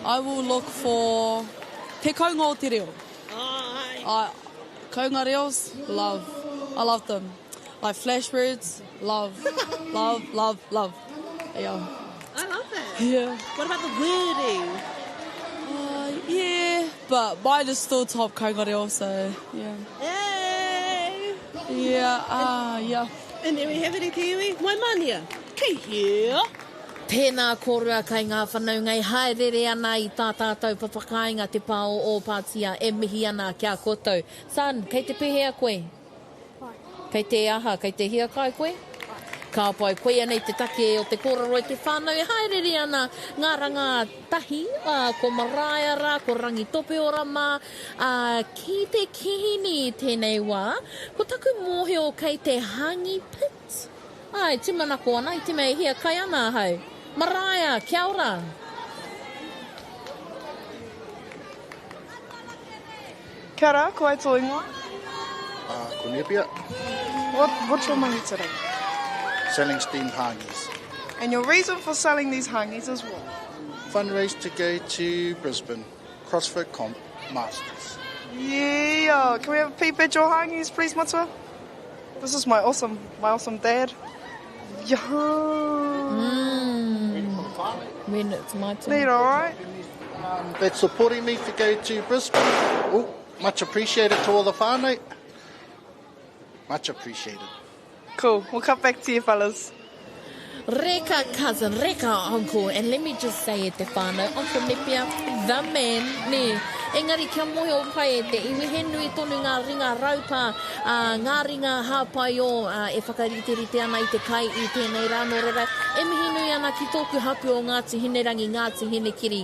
I will look for te kaunga o te reo. Kaunga reos, love. I love them. Like flashbirds, love. Love. Yeah. I love that. Yeah. What about the wording? Yeah, but mine is still top kaunga reo, so yeah. Yay! Yeah, And then we have it i te iwi, Waimania. Kei hea. Tēnā kōrua kai ngā whanaungai haerere ana i tā tātou papakainga te pāo o Pātia e mihi ana kia koutou. San, kei te pehea koe? Kei te aha, kei te hia kai koe? Ka pai koe anei te take o te kōrero i te whānau e haerere ana ngā ranga tahi, ko maraia rā, ko rangi tope o rama, ki te kihini tēnei wā, ko taku mōheo kei te hangi pit. Ai, timanako ana i te mei hia kai ana hau. Maraia, kia ora. Kia ora, ko ai tō ingoa. Ko Nepia. What's your mahi today? Selling steamed hangis. And your reason for selling these hangis is what? Fundraise to go to Brisbane. CrossFit Comp Masters. Yeah. Can we have a peep at your hangis, please, Matua? This is my awesome dad. When it's my turn. Neat, all right. That's supporting me to go to Brisbane. Oh, much appreciated to all the whānau. Much appreciated. Cool. We'll cut back to you, fellas. Reka cousin, reka uncle, and let me just say it, te whānau, Uncle Nepia, the man, ne. Engari kia mohe o pai e te iwi he nui tonu ngā ringa raupa, ngā ringa hāpai o e whakariterite ana i te kai i tēnei rā no reira. E mihi nui ana ki tōku hapu o Ngāti Hinerangi, Ngāti Hinekiri,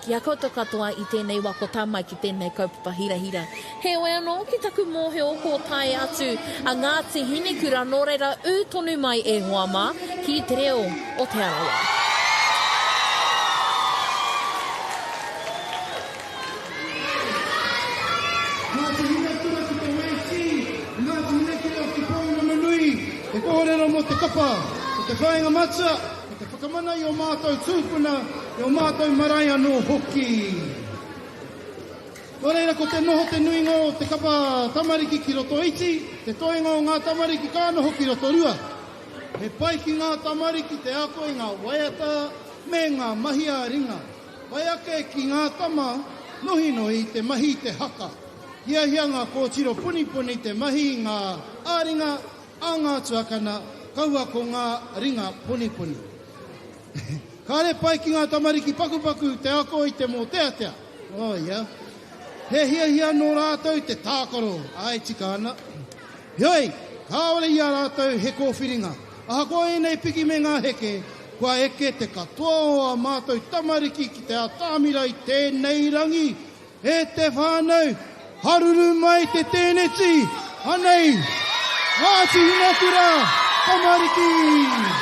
kia koutou katoa i tēnei wako tamai ki tēnei kaupapa hira. He oe anō, ki taku mōhe o ko tae atu a Ngāti Hinekura no reira u tonu mai e hoa mā ki te reo o te arawa. E kōrero mo te kapa, o te whaenga matza, o te whakamana i o mātou tūpuna, i o mātou maraia no hoki. Nō reira ko te noho te nuingo o te kapa tamariki ki roto iti, te toenga o ngā tamariki ka noho ki roto rua. Me pai ki ngā tamariki te ako i ngā waiata me ngā mahia ringa. Waiake ki ngā tama, nohi te mahi te haka. Hia ngā kōtiro puni te mahi ngā āringa a ngā tuakana kaua ko ngā ringa puni. Kāre pai ki ngā tamariki paku te ako I te mō tea. Oh, yeah. He hia no rātou te tākaro. Ai, tika ana. Hioi, kāore ia rātou he kōwhiringa. Aha koe nei piki me ngā heke, kua eke te katoa o a mātou tamariki ki te atāmira I tēnei rangi. E te whānau, haruru mai te tēneti. Anei, Ngāti Hinakura, tamariki.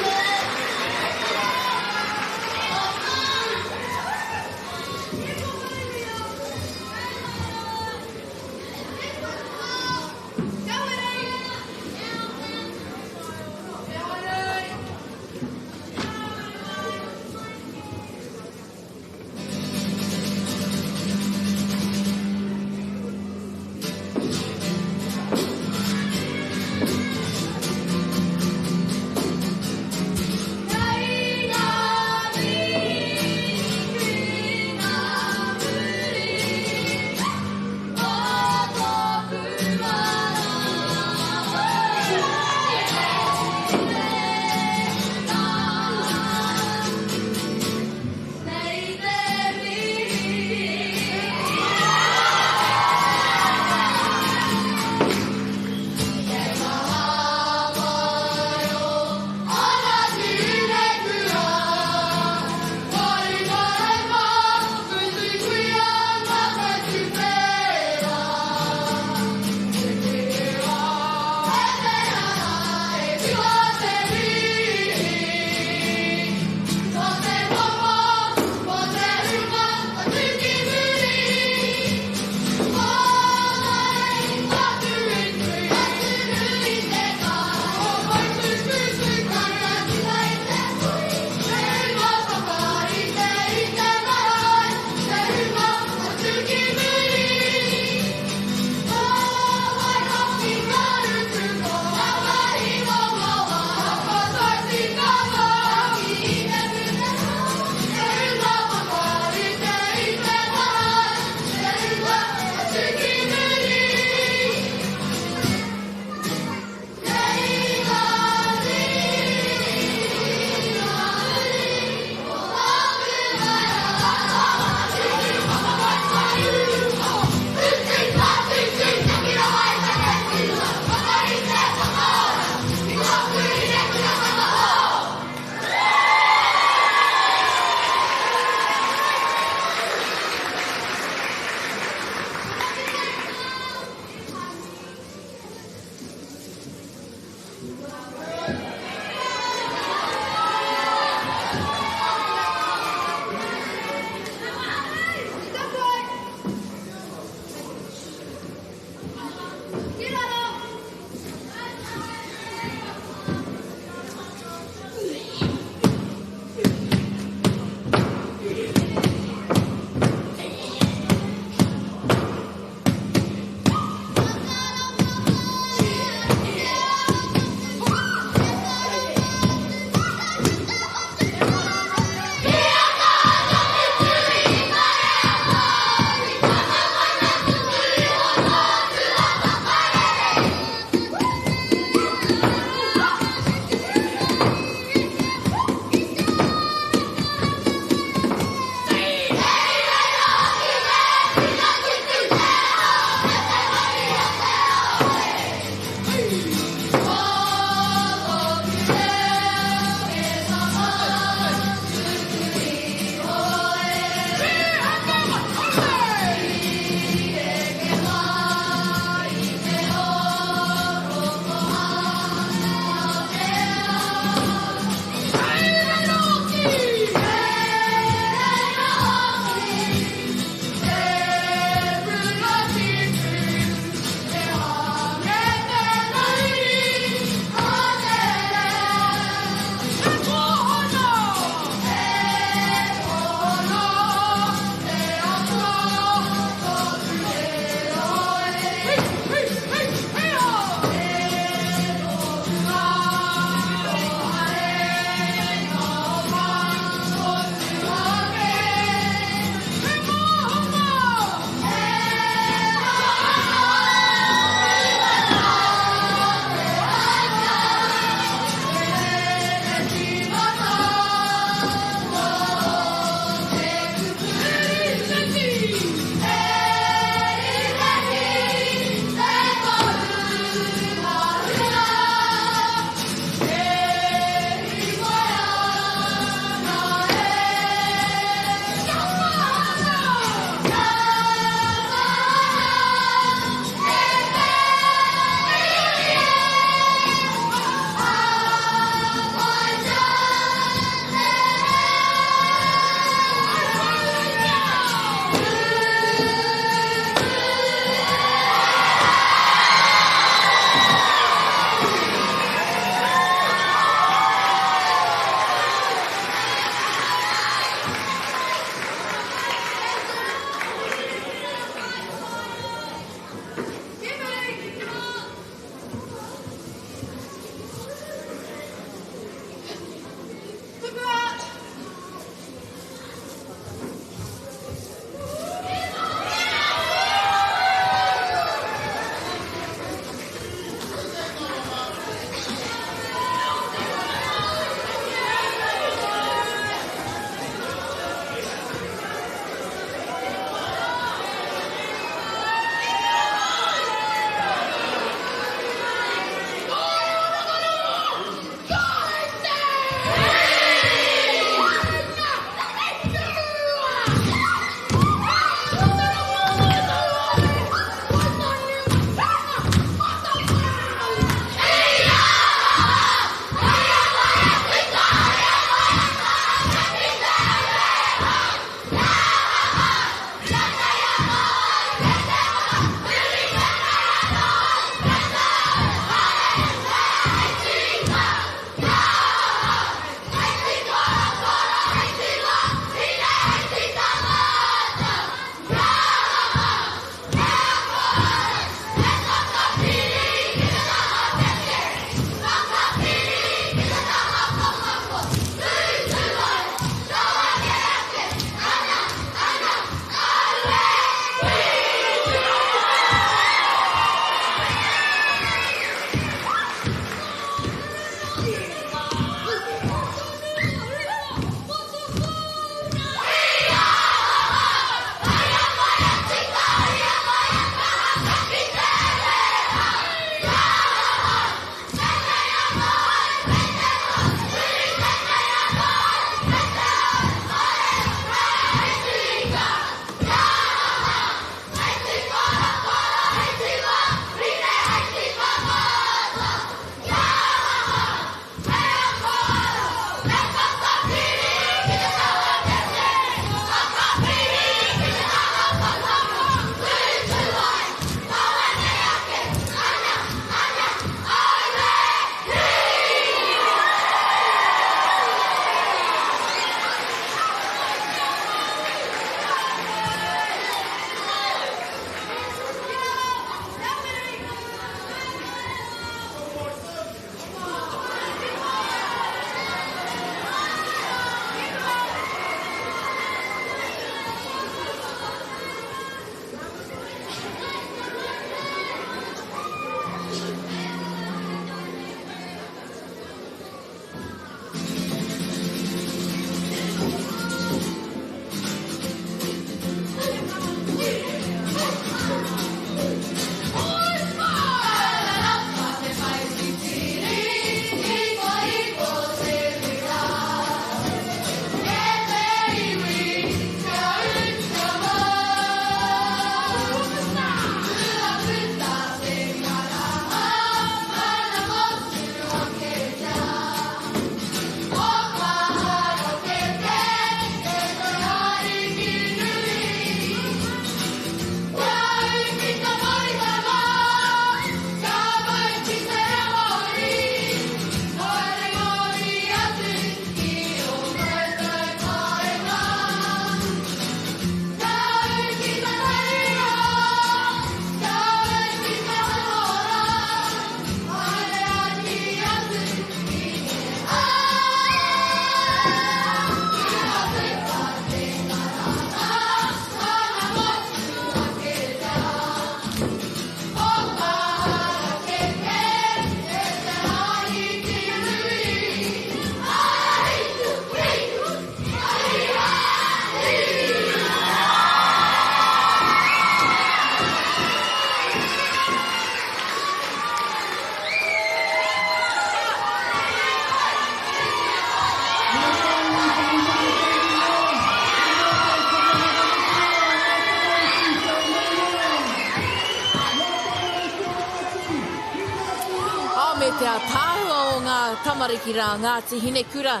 tamariki rā Ngāti hine kura.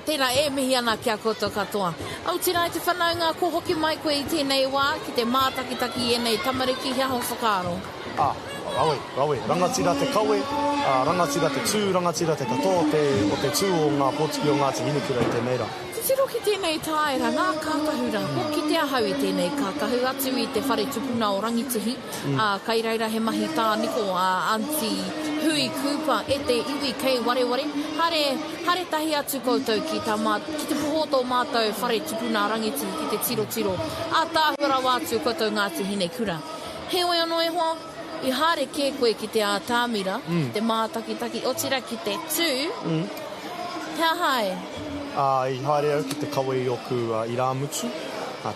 Tēnā e mihi ana kia koutou katoa. Au tira te whanaunga ko hoki mai koe I tēnei wā ki te mātakitaki e nei tamariki hea ho whakaaro. Rawe. Rangatira te kawe, rangatira te tū, rangatira te katoa o te tū o ngā pōtiki o Ngāti hine kura I tēnei rā. Tiro ki tēnei tāera, ngā kākahura, hoki te ahau I tēnei kākahu, atu I te whare tupuna o Rangitihi, kai reira he mahi tāniko a Auntie Hui Cooper, e te iwi kei wareware, hare tahi atu koutou ki te pohoto mātou whare tupuna Rangitihi ki te tiro, a tāhura wātu koutou Ngāti hine kura. Heoi anō e hoa, I hare kē koe ki te ātāmira, te mātakitaki, o tira ki te tū, hea hae. I haere au ki te kawe I oku I Rāmutu,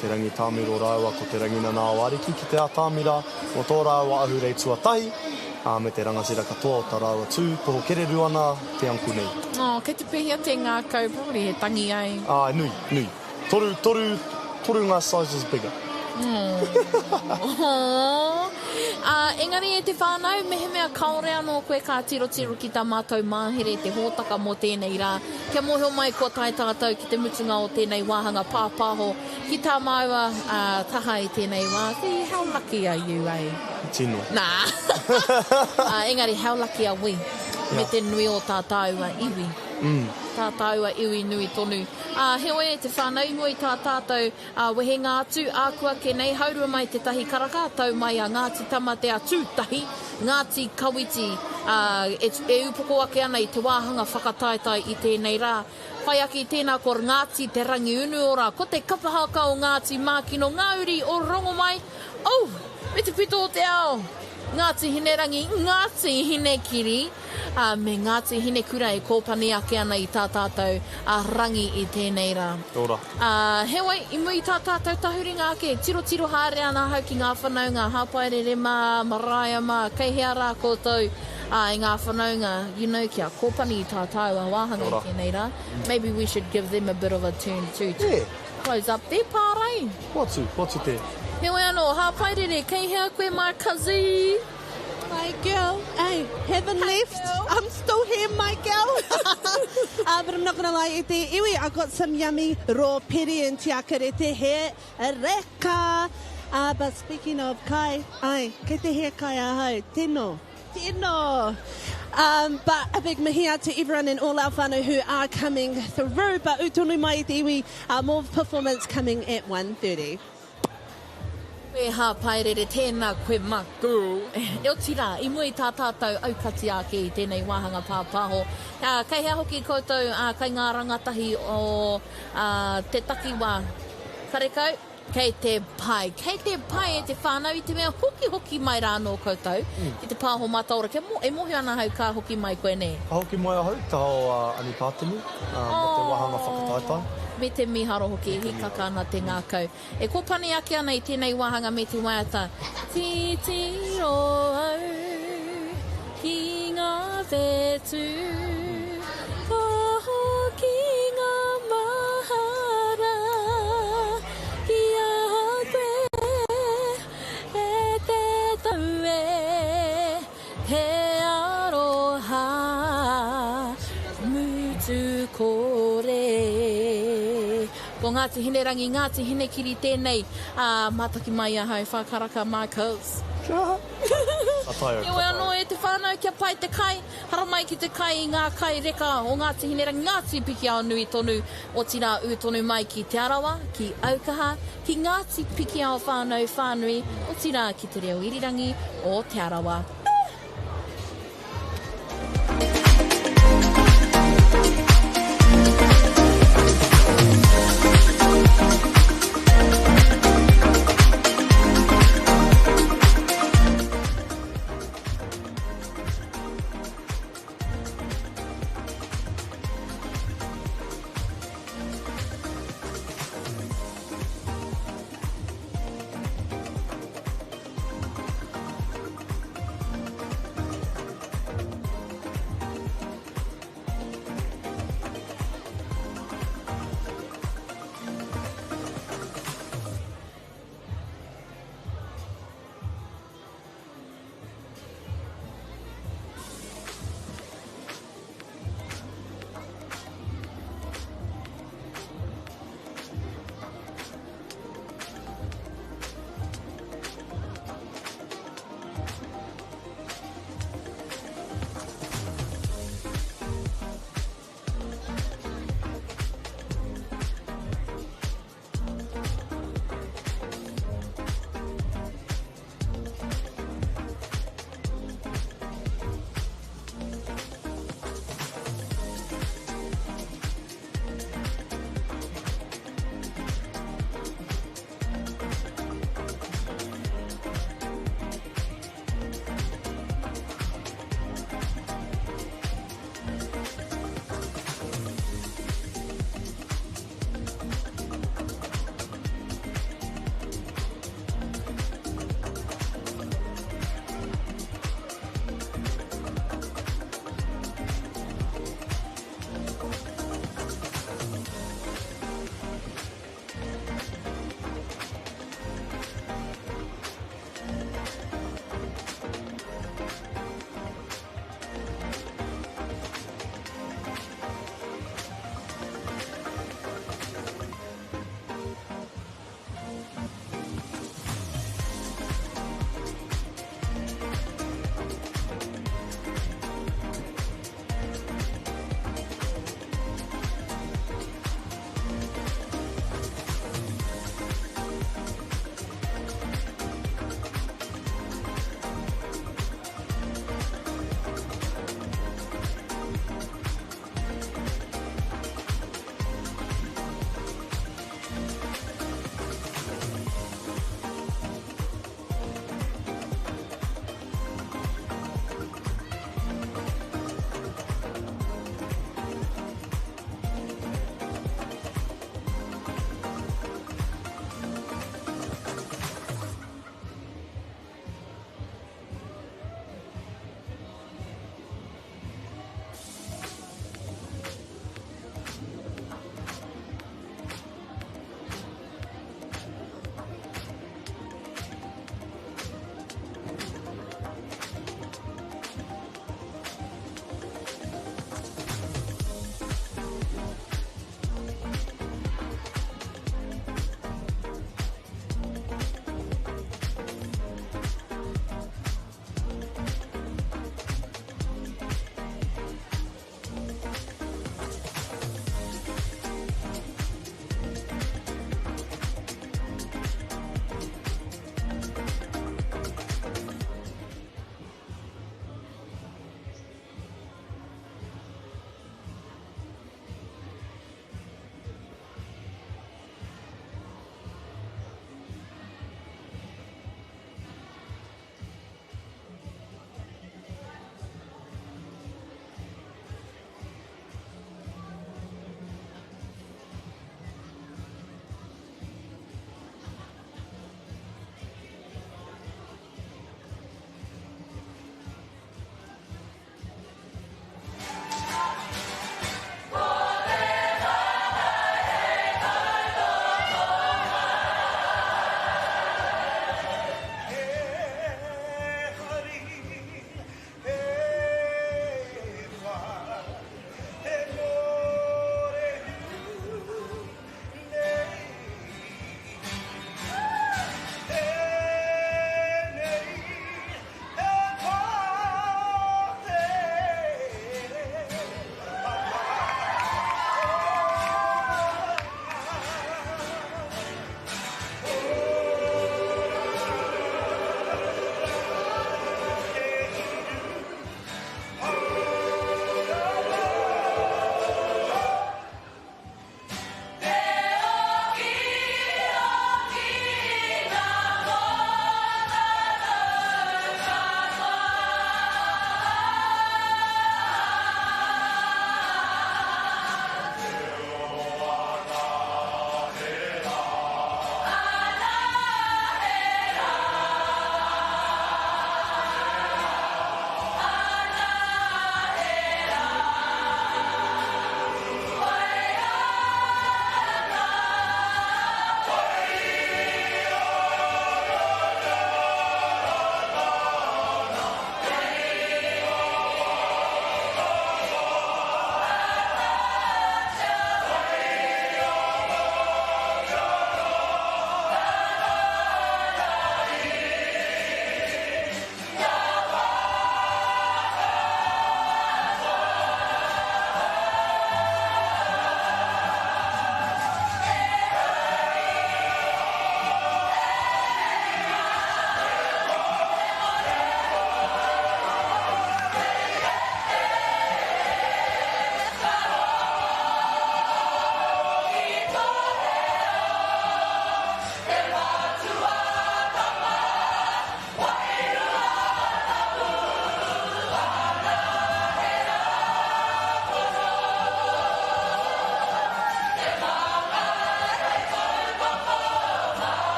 te rangi tāmiro rāua ko te rangi nana o Ariki ki te ātāmira, o tō rāua ahu rei tuatahi, me te rangatira katoa o tā rāua tū, toho kereru ana te anku nei. Kei te pehia te ngā kau, probably he tangi ai. Nui. Toru ngā sizes bigger. Engari e te whānau, mehe mea kaore anō koe ka tiro ki tā mātou māhere te hōtaka mō tēnei rā. Kia mōhio mai kua tai tātou ki te mutunga o tēnei wāhanga pāpāho. Ki tā maua taha I tēnei wā. How lucky are you, eh? Tino. Nā. Engari, how lucky are we? Me te nui o tā tāua iwi. Tā tāua iwi nui tonu. Heoi e te whānau mo I tā tātou wehe ngātu, ākua ke nei haurua mai te tahi karaka, tau mai a Ngāti Tamate a tūtahi, Ngāti Kawiti, e upoko ake ana I te wāhanga whakataetai I tēnei rā. Whai aki tēnā kor Ngāti te rangi unu ora, ko te kapahaka o Ngāti Mākino, Ngāuri o Rongomai, me te pito o te ao. Ngāti hine rangi, Ngāti hine kiri, me Ngāti hine kura e kōpani ake ana I tā tātou rangi I tēnei rā. Ora. Heoi, I mui tā tātou tahuringa ake, tiro haere ana hau ki ngā whanaunga, Hapaerere mā, Maraia mā, kei hea rā koutou, I ngā whanaunga, kia kōpani I tā tāua wāhanga I tēnei rā. Maybe we should give them a bit of a turn too. Yeah. Close up their pārai. What's te? Heoi anō, Hapaerere, kei hea koe my kazi. My girl, hey, haven't left. Girl. I'm still here, my girl. But I'm not going to lie, te iwi, I got some yummy raw peri and tiakarete he reka. But speaking of kai, kei te he kai ahau, tino. But a big mahia to everyone and all our whānau who are coming through. But utonu mai te iwi, more performance coming at 1:30. E Hapaerere tēnā koe maku. E o tira, I mui tā tātou aukati ake I tēnei wāhanga pāpāho. Kei hea hoki koutou, kai ngā rangatahi o te takiwā karekau, kei te pai. Kei te pai e te whānau I te mea hoki mai rā no koutou. Ki te pāho mātaora. E mohi ana hau ka hoki mai koe ne? Ka hoki mai ahau, ka hao Ani Pātini, mo te wāhanga whakataitai. Me te miharo hoki e hikaka ana te ngākau. E kōpani ake ana I tēnei wāhanga me te waiata. Titiro au ki ngā whetu, koho ki ngā mahara, ki a koe e te taue, te aroha, mutu kore. Ko Ngāti hine rangi, Ngāti hine kiri tēnei, mātaki mai ahau, whakaraka Marcos. Iwe anō e te whānau kia pai te kai, hara mai ki te kai I ngā kai reka o Ngāti hine rangi, Ngāti piki ao nui tonu, o tira utonu mai ki te arawa, ki aukaha, ki Ngāti piki ao whānau whānui, o tira ki te reo irirangi o te arawa.